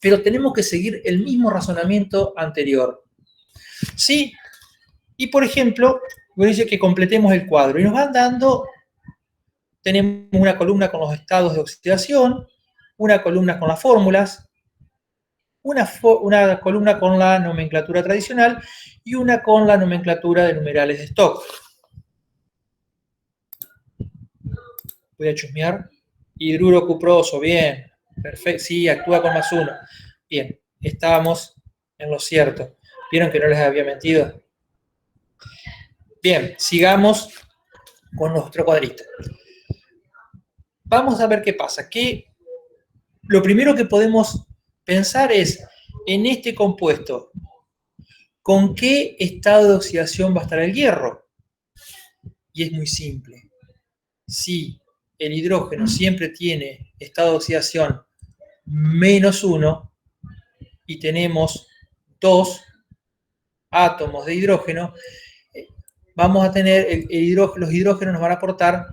pero tenemos que seguir el mismo razonamiento anterior. ¿Sí? Y por ejemplo, voy a decir que completemos el cuadro y nos van dando, tenemos una columna con los estados de oxidación, una columna con las fórmulas, una columna con la nomenclatura tradicional y una con la nomenclatura de numerales de Stock. Voy a chusmear. Hidruro cuproso, bien. Perfecto, sí, actúa con +1. Bien, estábamos en lo cierto. ¿Vieron que no les había mentido? Bien, sigamos con nuestro cuadrito. Vamos a ver qué pasa. Lo primero que podemos pensar es, en este compuesto, ¿con qué estado de oxidación va a estar el hierro? Y es muy simple. Si el hidrógeno siempre tiene estado de oxidación -1 y tenemos 2 átomos de hidrógeno, vamos a tener los hidrógenos nos van a aportar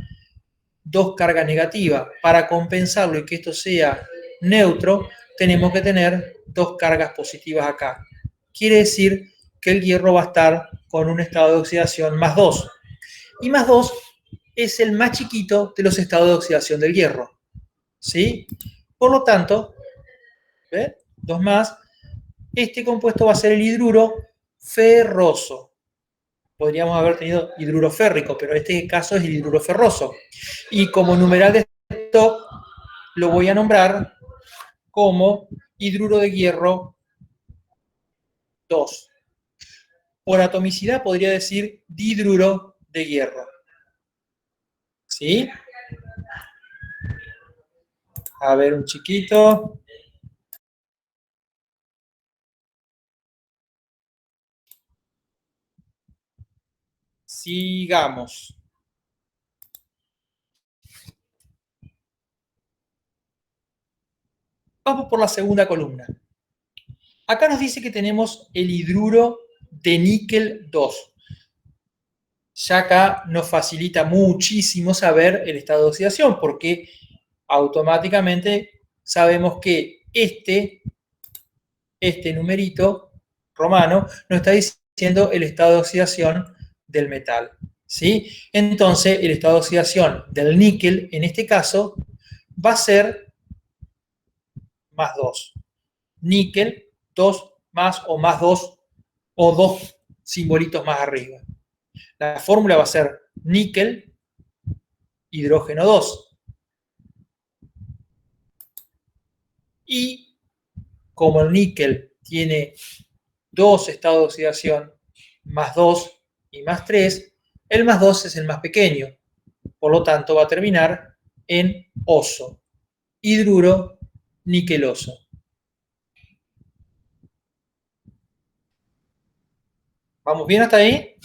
2 cargas negativas. Para compensarlo y que esto sea neutro, tenemos que tener 2 cargas positivas acá. Quiere decir que el hierro va a estar con un estado de oxidación +2. Y +2 es el más chiquito de los estados de oxidación del hierro. ¿Sí? Por lo tanto, ¿ve? 2 más, este compuesto va a ser el hidruro ferroso. Podríamos haber tenido hidruro férrico, pero en este caso es el hidruro ferroso. Y como numeral de Stock lo voy a nombrar como hidruro de hierro 2. Por atomicidad podría decir dihidruro de hierro. ¿Sí? A ver, un chiquito. Sigamos. Vamos por la segunda columna. Acá nos dice que tenemos el hidruro de níquel 2. Ya acá nos facilita muchísimo saber el estado de oxidación, porque automáticamente sabemos que este numerito romano nos está diciendo el estado de oxidación del metal, ¿sí? Entonces, el estado de oxidación del níquel, en este caso, va a ser más 2. Níquel, 2 más o más 2, o 2 simbolitos más arriba. La fórmula va a ser níquel, hidrógeno 2. Y como el níquel tiene 2 estados de oxidación, más 2 y más 3, el más 2 es el más pequeño. Por lo tanto, va a terminar en oso, hidruro niqueloso. ¿Vamos bien hasta ahí?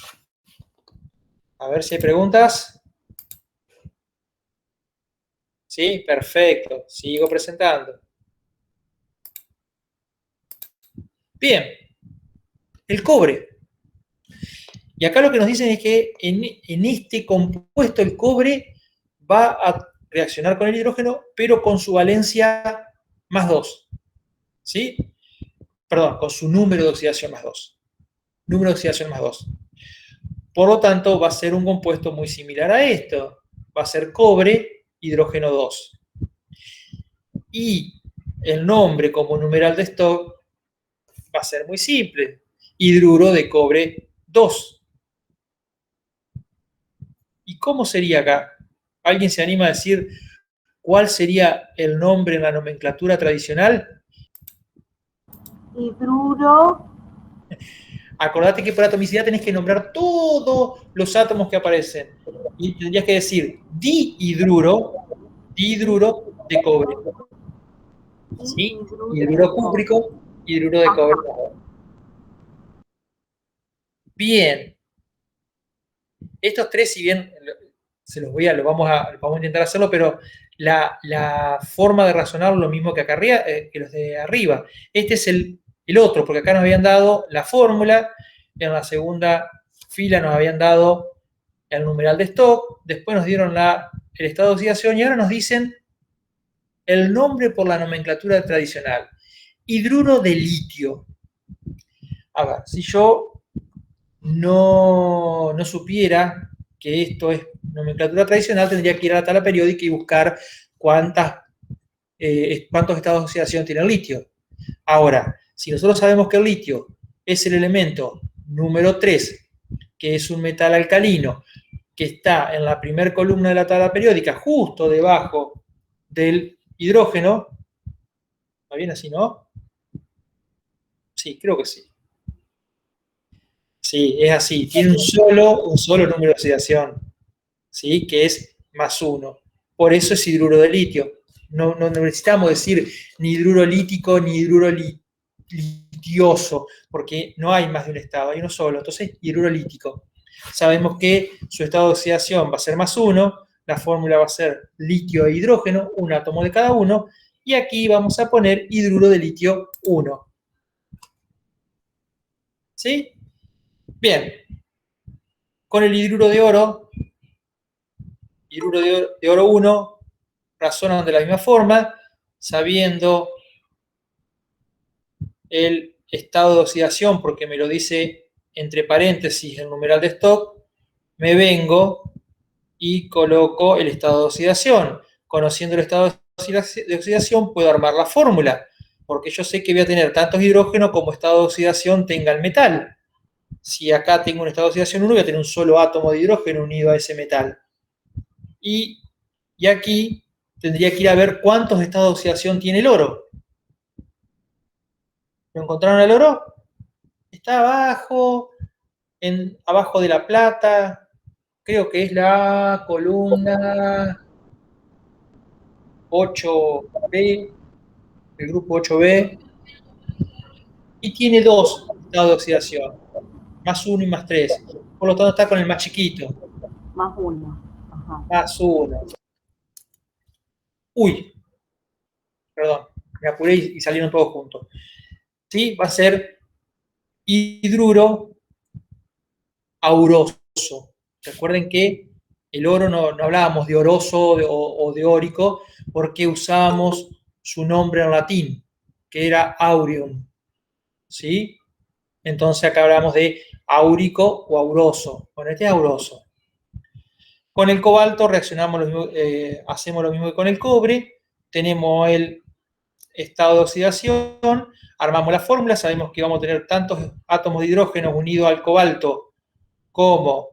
A ver si hay preguntas. Sí, perfecto. Sigo presentando. Bien. El cobre. Y acá lo que nos dicen es que en este compuesto el cobre va a reaccionar con el hidrógeno, pero con su valencia más 2. ¿Sí? Perdón, con su número de oxidación más 2. Número de oxidación más 2. Por lo tanto, va a ser un compuesto muy similar a esto. Va a ser cobre, hidrógeno 2. Y el nombre como numeral de Stokes va a ser muy simple. Hidruro de cobre 2. ¿Y cómo sería acá? ¿Alguien se anima a decir cuál sería el nombre en la nomenclatura tradicional? Hidruro. Acordate que por atomicidad tenés que nombrar todos los átomos que aparecen. Y tendrías que decir dihidruro de cobre. ¿Sí? Hidruro cúprico, hidruro de cobre. Bien. Estos tres, si bien vamos a intentar hacerlo, pero la forma de razonar lo mismo que acá arriba, que los de arriba. Este es el otro, porque acá nos habían dado la fórmula, en la segunda fila nos habían dado el numeral de Stokes, después nos dieron el estado de oxidación y ahora nos dicen el nombre por la nomenclatura tradicional. Hidruro de litio. A ver, si yo no supiera que esto es nomenclatura tradicional, tendría que ir a la tabla periódica y buscar cuántos estados de oxidación tiene el litio. Ahora, si nosotros sabemos que el litio es el elemento número 3, que es un metal alcalino, que está en la primera columna de la tabla periódica, justo debajo del hidrógeno, ¿está bien así, no? Sí, creo que sí. Sí, es así. Tiene un solo número de oxidación, ¿sí? Que es más 1. Por eso es hidruro de litio. No necesitamos decir ni hidruro lítico ni hidruro litioso, porque no hay más de un estado, hay uno solo. Entonces, hidruro lítico. Sabemos que su estado de oxidación va a ser más 1, la fórmula va a ser litio e hidrógeno, un átomo de cada uno, y aquí vamos a poner hidruro de litio 1. ¿Sí? Bien. Con el hidruro de oro 1, razonan de la misma forma, sabiendo el estado de oxidación, porque me lo dice entre paréntesis el numeral de Stokes, me vengo y coloco el estado de oxidación. Conociendo el estado de oxidación, puedo armar la fórmula, porque yo sé que voy a tener tantos hidrógenos como estado de oxidación tenga el metal. Si acá tengo un estado de oxidación 1, voy a tener un solo átomo de hidrógeno unido a ese metal. Y aquí tendría que ir a ver cuántos estados de oxidación tiene el oro. ¿Lo encontraron el oro? Está abajo, abajo de la plata. Creo que es la columna 8B, el grupo 8B. Y tiene 2 estados de oxidación, más 1 y más 3. Por lo tanto, está con el más chiquito. Más 1. Ajá. Más 1. Uy, perdón, me apuré y salieron todos juntos. ¿Sí? Va a ser hidruro auroso. Recuerden que el oro no hablábamos de oroso o de órico porque usábamos su nombre en latín, que era aureum. ¿Sí? Entonces acá hablamos de áurico o auroso. Bueno, este es auroso. Con el cobalto reaccionamos hacemos lo mismo que con el cobre. Tenemos el estado de oxidación, armamos la fórmula, sabemos que vamos a tener tantos átomos de hidrógeno unidos al cobalto como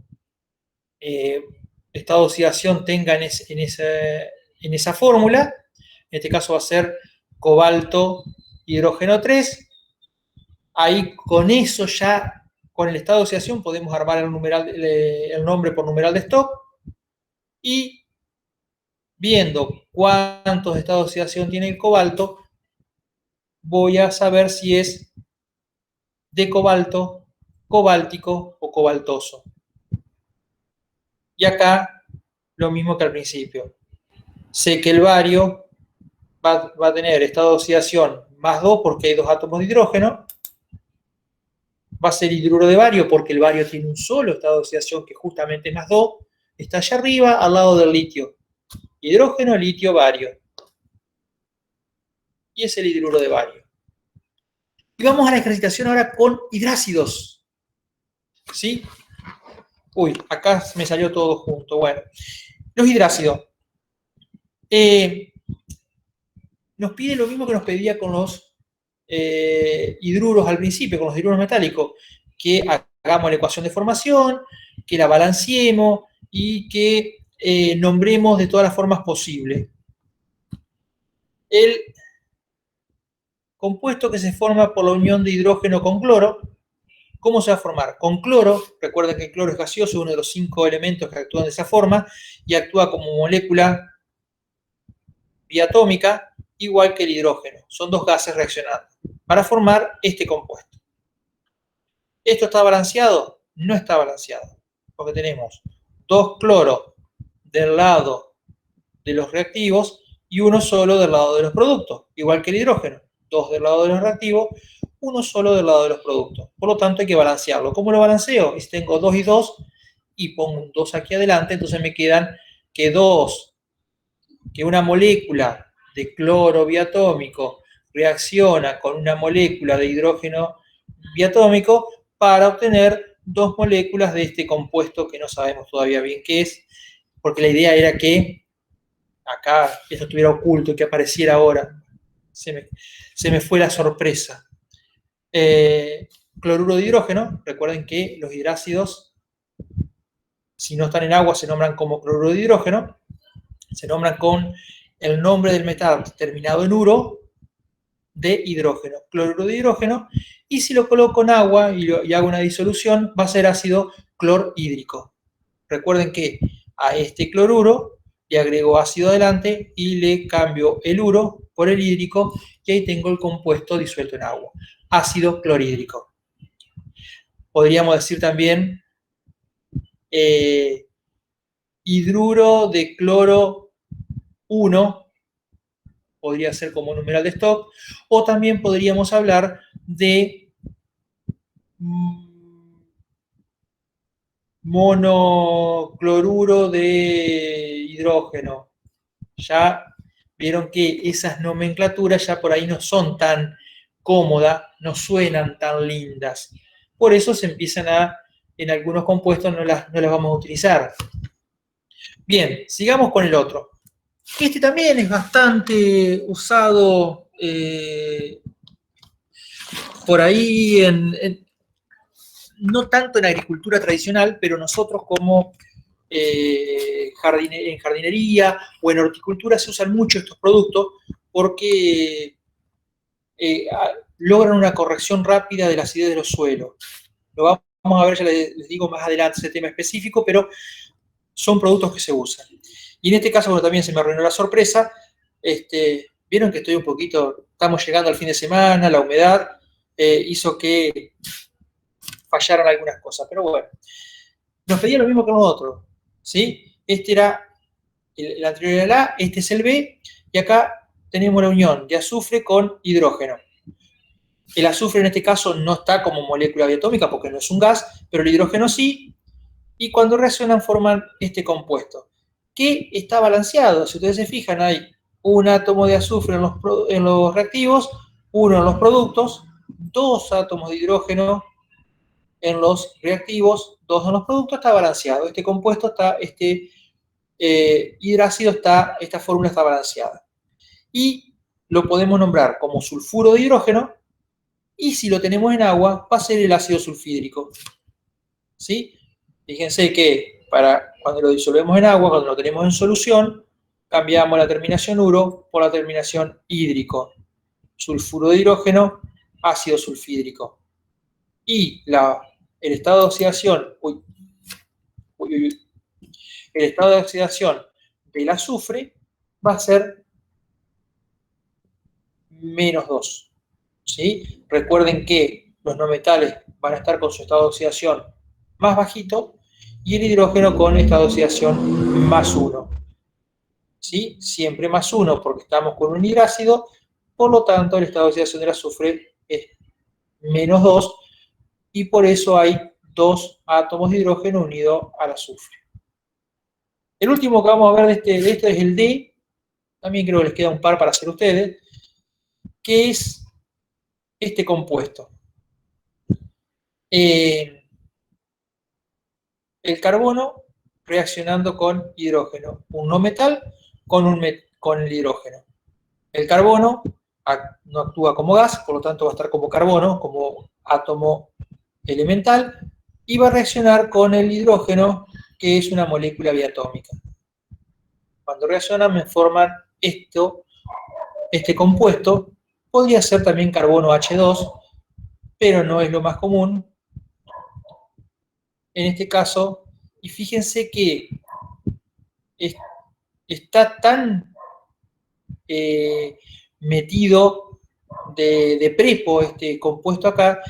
estado de oxidación tenga en esa fórmula. En este caso va a ser cobalto hidrógeno 3. Ahí con eso ya, con el estado de oxidación, podemos armar el nombre por numeral de Stokes. Y viendo cuántos estados de oxidación tiene el cobalto, voy a saber si es de cobalto, cobáltico o cobaltoso. Y acá, lo mismo que al principio. Sé que el bario va a tener estado de oxidación más 2 porque hay 2 átomos de hidrógeno. Va a ser hidruro de bario porque el bario tiene un solo estado de oxidación que justamente es más 2. Está allá arriba al lado del litio. Hidrógeno, litio, bario. Y es el hidruro de bario. Y vamos a la ejercitación ahora con hidrácidos. ¿Sí? Uy, acá me salió todo junto. Bueno, los hidrácidos. Nos pide lo mismo que nos pedía con los hidruros al principio, con los hidruros metálicos, que hagamos la ecuación de formación, que la balanceemos y que nombremos de todas las formas posibles. El compuesto que se forma por la unión de hidrógeno con cloro, ¿cómo se va a formar? Con cloro, recuerden que el cloro es gaseoso, uno de los 5 elementos que actúan de esa forma, y actúa como molécula biatómica, igual que el hidrógeno. Son 2 gases reaccionando para formar este compuesto. ¿Esto está balanceado? No está balanceado, porque tenemos 2 cloros del lado de los reactivos y uno solo del lado de los productos, igual que el hidrógeno. 2 del lado de los reactivos, uno solo del lado de los productos. Por lo tanto, hay que balancearlo. ¿Cómo lo balanceo? Si tengo 2 y 2 y pongo un 2 aquí adelante, entonces me quedan que una molécula de cloro biatómico reacciona con una molécula de hidrógeno biatómico para obtener 2 moléculas de este compuesto que no sabemos todavía bien qué es, porque la idea era que acá esto estuviera oculto y que apareciera ahora. Se me fue la sorpresa. Cloruro de hidrógeno, recuerden que los hidrácidos, si no están en agua, se nombran como cloruro de hidrógeno, se nombran con el nombre del metal terminado en uro de hidrógeno, cloruro de hidrógeno, y si lo coloco en agua y hago una disolución, va a ser ácido clorhídrico. Recuerden que a este cloruro le agrego ácido adelante y le cambio el uro por el hídrico y ahí tengo el compuesto disuelto en agua, ácido clorhídrico. Podríamos decir también hidruro de cloro 1, podría ser como numeral de Stokes, o también podríamos hablar de monocloruro de hidrógeno. Ya vieron que esas nomenclaturas ya por ahí no son tan cómodas, no suenan tan lindas. Por eso se empiezan en algunos compuestos no las vamos a utilizar. Bien, sigamos con el otro. Este también es bastante usado por ahí, no tanto en agricultura tradicional, pero nosotros como en jardinería o en horticultura se usan mucho estos productos porque logran una corrección rápida de la acidez de los suelos. Lo vamos a ver, ya les digo más adelante ese tema específico, pero son productos que se usan. Y en este caso, bueno, también se me arruinó la sorpresa. Vieron que estoy un poquito, estamos llegando al fin de semana, la humedad hizo que fallaran algunas cosas, pero bueno. Nos pedía lo mismo que nosotros, ¿sí? Este era, el anterior era el A, este es el B, y acá tenemos la unión de azufre con hidrógeno. El azufre en este caso no está como molécula diatómica porque no es un gas, pero el hidrógeno sí, y cuando reaccionan forman este compuesto, que está balanceado. Si ustedes se fijan, hay un átomo de azufre en los reactivos, uno en los productos, dos átomos de hidrógeno en los reactivos, dos en los productos, está balanceado. Este compuesto está, hidrácido está, esta fórmula está balanceada. Y lo podemos nombrar como sulfuro de hidrógeno, y si lo tenemos en agua, va a ser el ácido sulfídrico. ¿Sí? Fíjense que cuando lo disolvemos en agua, cuando lo tenemos en solución, cambiamos la terminación uro por la terminación hídrico. Sulfuro de hidrógeno, ácido sulfídrico. Y el estado de oxidación, el estado de oxidación del azufre va a ser -2. ¿Sí? Recuerden que los no metales van a estar con su estado de oxidación más bajito y el hidrógeno con estado de oxidación +1. ¿Sí? Siempre +1 porque estamos con un hidrácido, por lo tanto el estado de oxidación del azufre es -2 y por eso hay dos átomos de hidrógeno unidos al azufre. El último que vamos a ver de este es el D, también creo que les queda un par para hacer ustedes, que es este compuesto. El carbono reaccionando con hidrógeno, un no metal con el hidrógeno. El carbono no actúa como gas, por lo tanto va a estar como carbono, como átomo elemental, y va a reaccionar con el hidrógeno, que es una molécula diatómica. Cuando reaccionan me forman este compuesto. Podría ser también carbono H2, pero no es lo más común. En este caso, y fíjense que está tan metido de prepo este compuesto acá,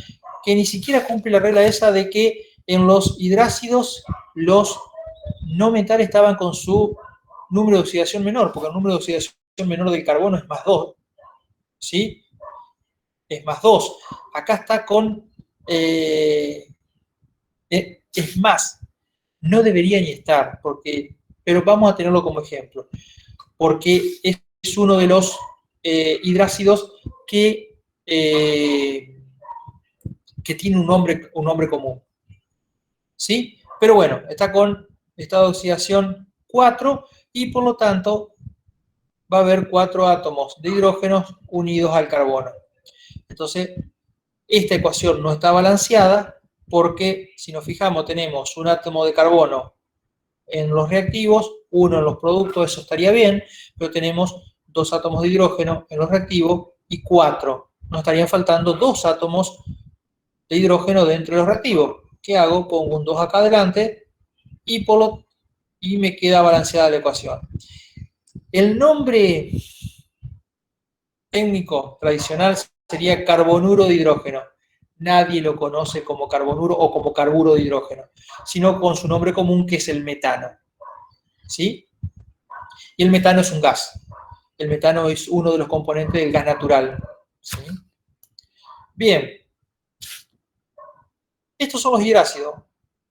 que ni siquiera cumple la regla esa de que en los hidrácidos los no metales estaban con su número de oxidación menor, porque el número de oxidación menor del carbono es +2, ¿sí? Es +2. Acá está con... es más, no debería ni estar, pero vamos a tenerlo como ejemplo, porque es uno de los hidrácidos que tiene un nombre común. ¿Sí? Pero bueno, está con estado de oxidación 4 y por lo tanto va a haber 4 átomos de hidrógenos unidos al carbono. Entonces, esta ecuación no está balanceada porque, si nos fijamos, tenemos un átomo de carbono en los reactivos, uno en los productos, eso estaría bien, pero tenemos 2 átomos de hidrógeno en los reactivos y 4. Nos estarían faltando 2 átomos de hidrógeno dentro de los reactivos. ¿Qué hago? Pongo un 2 acá adelante y me queda balanceada la ecuación. El nombre técnico tradicional sería carbonuro de hidrógeno. Nadie lo conoce como carbonuro o como carburo de hidrógeno, sino con su nombre común, que es el metano. ¿Sí? Y el metano es un gas. El metano es uno de los componentes del gas natural. ¿Sí? Bien. Estos son los hidrácidos.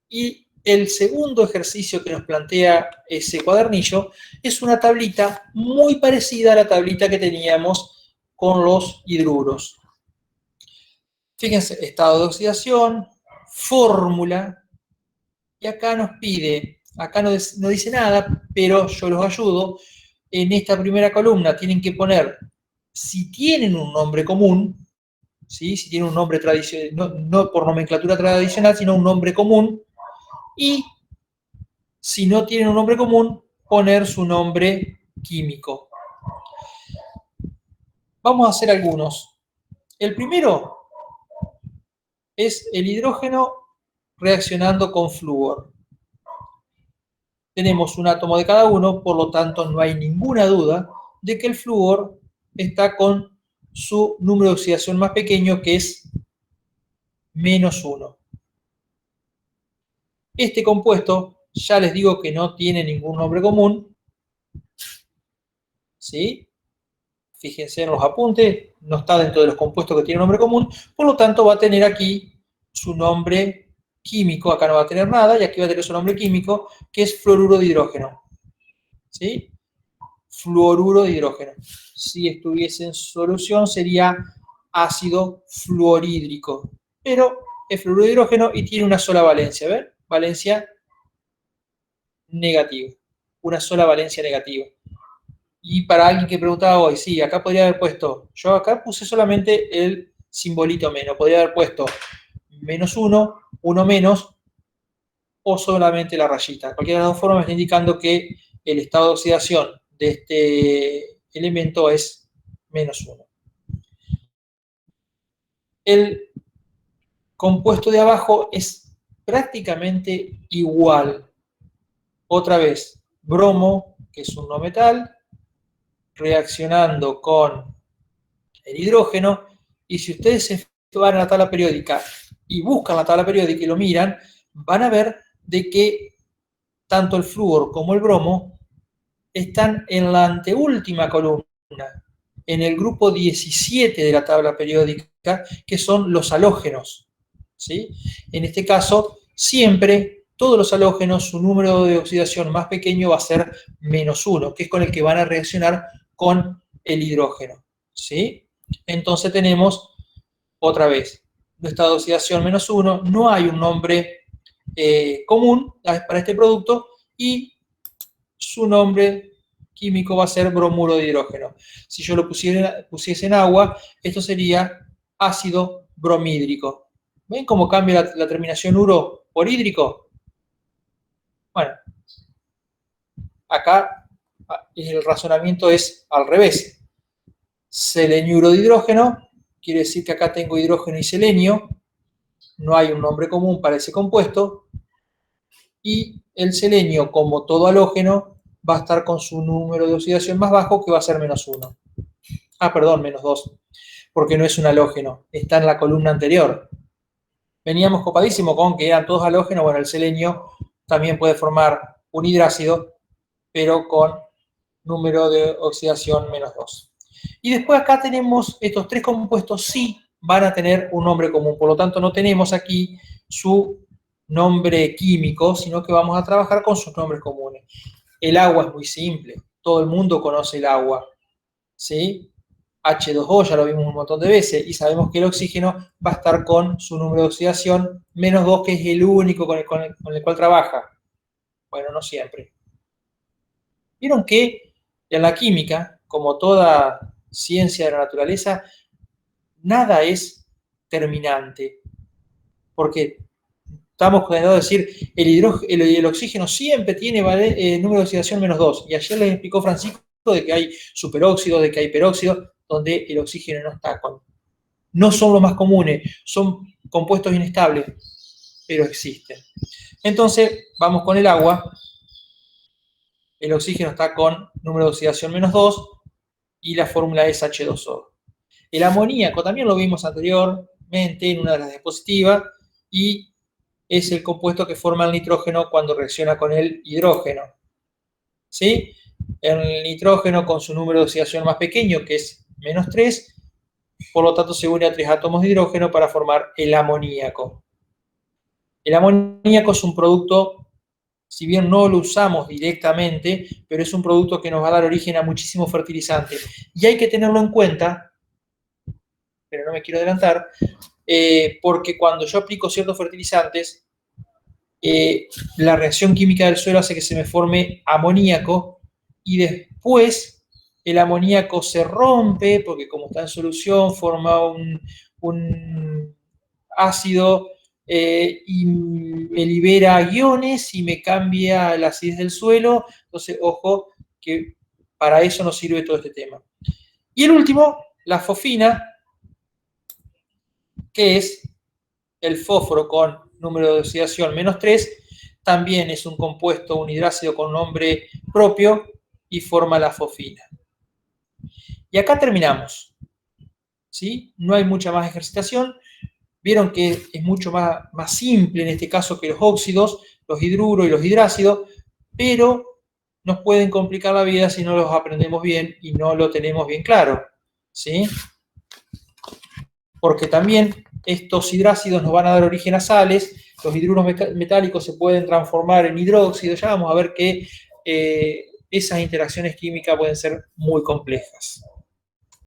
Y el segundo ejercicio que nos plantea ese cuadernillo es una tablita muy parecida a la tablita que teníamos con los hidruros. Fíjense, estado de oxidación, fórmula, y acá nos pide, acá no dice nada, pero yo los ayudo. En esta primera columna tienen que poner, si tienen un nombre común, ¿sí? Si tienen un nombre tradicional, no por nomenclatura tradicional, sino un nombre común, y si no tienen un nombre común, poner su nombre químico. Vamos a hacer algunos. El primero es el hidrógeno reaccionando con flúor. Tenemos un átomo de cada uno, por lo tanto no hay ninguna duda de que el flúor está con su número de oxidación más pequeño, que es -1. Este compuesto, ya les digo que no tiene ningún nombre común, ¿sí? fíjense en los apuntes, no está dentro de los compuestos que tiene nombre común, por lo tanto va a tener aquí su nombre químico, acá no va a tener nada, y aquí va a tener su nombre químico, que es fluoruro de hidrógeno. ¿Sí? Fluoruro de hidrógeno. Si estuviese en solución sería ácido fluorhídrico, pero es fluoruro de hidrógeno y tiene una sola valencia, ¿ven? Valencia negativa, una sola valencia negativa. Y para alguien que preguntaba hoy, sí, acá podría haber puesto, yo acá puse solamente el simbolito menos, podría haber puesto -1, 1 menos, o solamente la rayita. Cualquiera de las dos formas me está indicando que el estado de oxidación de este elemento es -1. El compuesto de abajo es prácticamente igual. Otra vez, bromo, que es un no metal, reaccionando con el hidrógeno, y si ustedes se van a la tabla periódica y buscan la tabla periódica y lo miran, van a ver de que tanto el flúor como el bromo están en la anteúltima columna, en el grupo 17 de la tabla periódica, que son los halógenos. ¿Sí? En este caso, siempre todos los halógenos, su número de oxidación más pequeño va a ser -1, que es con el que van a reaccionar con el hidrógeno. ¿Sí? Entonces tenemos, otra vez, nuestra oxidación -1, no hay un nombre común para este producto, y su nombre químico va a ser bromuro de hidrógeno. Si yo lo pusiese en agua, esto sería ácido bromhídrico. ¿Ven cómo cambia la terminación uro por hídrico? Bueno, acá el razonamiento es al revés. Seleniuro de hidrógeno, quiere decir que acá tengo hidrógeno y selenio, no hay un nombre común para ese compuesto, y el selenio, como todo halógeno, va a estar con su número de oxidación más bajo, que va a ser -1. Ah, perdón, -2, porque no es un halógeno, está en la columna anterior. Veníamos copadísimo con que eran todos halógenos. Bueno, el selenio también puede formar un hidrácido, pero con número de oxidación -2. Y después acá tenemos estos tres compuestos, sí van a tener un nombre común, por lo tanto no tenemos aquí su nombre químico, sino que vamos a trabajar con sus nombres comunes. El agua es muy simple, todo el mundo conoce el agua, ¿sí? H2O, ya lo vimos un montón de veces, y sabemos que el oxígeno va a estar con su número de oxidación -2, que es el único con el cual trabaja. Bueno, no siempre. Vieron que en la química, como toda ciencia de la naturaleza, nada es terminante, porque estamos condenados a decir, el oxígeno siempre tiene número de oxidación -2, y ayer les explicó Francisco de que hay superóxidos, de que hay peróxidos, donde el oxígeno no está con. No son los más comunes, son compuestos inestables, pero existen. Entonces, vamos con el agua. El oxígeno está con número de oxidación -2 y la fórmula es H2O. El amoníaco también lo vimos anteriormente en una de las diapositivas, y es el compuesto que forma el nitrógeno cuando reacciona con el hidrógeno. ¿Sí? El nitrógeno, con su número de oxidación más pequeño, que es -3, por lo tanto se une a 3 átomos de hidrógeno para formar el amoníaco. El amoníaco es un producto, si bien no lo usamos directamente, pero es un producto que nos va a dar origen a muchísimos fertilizantes. Y hay que tenerlo en cuenta, pero no me quiero adelantar, porque cuando yo aplico ciertos fertilizantes, la reacción química del suelo hace que se me forme amoníaco, y después el amoníaco se rompe, porque como está en solución, forma un ácido y me libera iones y me cambia la acidez del suelo. Entonces, ojo, que para eso nos sirve todo este tema. Y el último, la fosfina, que es el fósforo con número de oxidación -3, también es un compuesto, un hidrácido con nombre propio, y forma la fosfina. Y acá terminamos, ¿sí? No hay mucha más ejercitación. Vieron que es mucho más simple en este caso que los óxidos, los hidruros y los hidrácidos, pero nos pueden complicar la vida si no los aprendemos bien y no lo tenemos bien claro, ¿sí? Porque también estos hidrácidos nos van a dar origen a sales, los hidruros metálicos se pueden transformar en hidróxido, ya vamos a ver que esas interacciones químicas pueden ser muy complejas.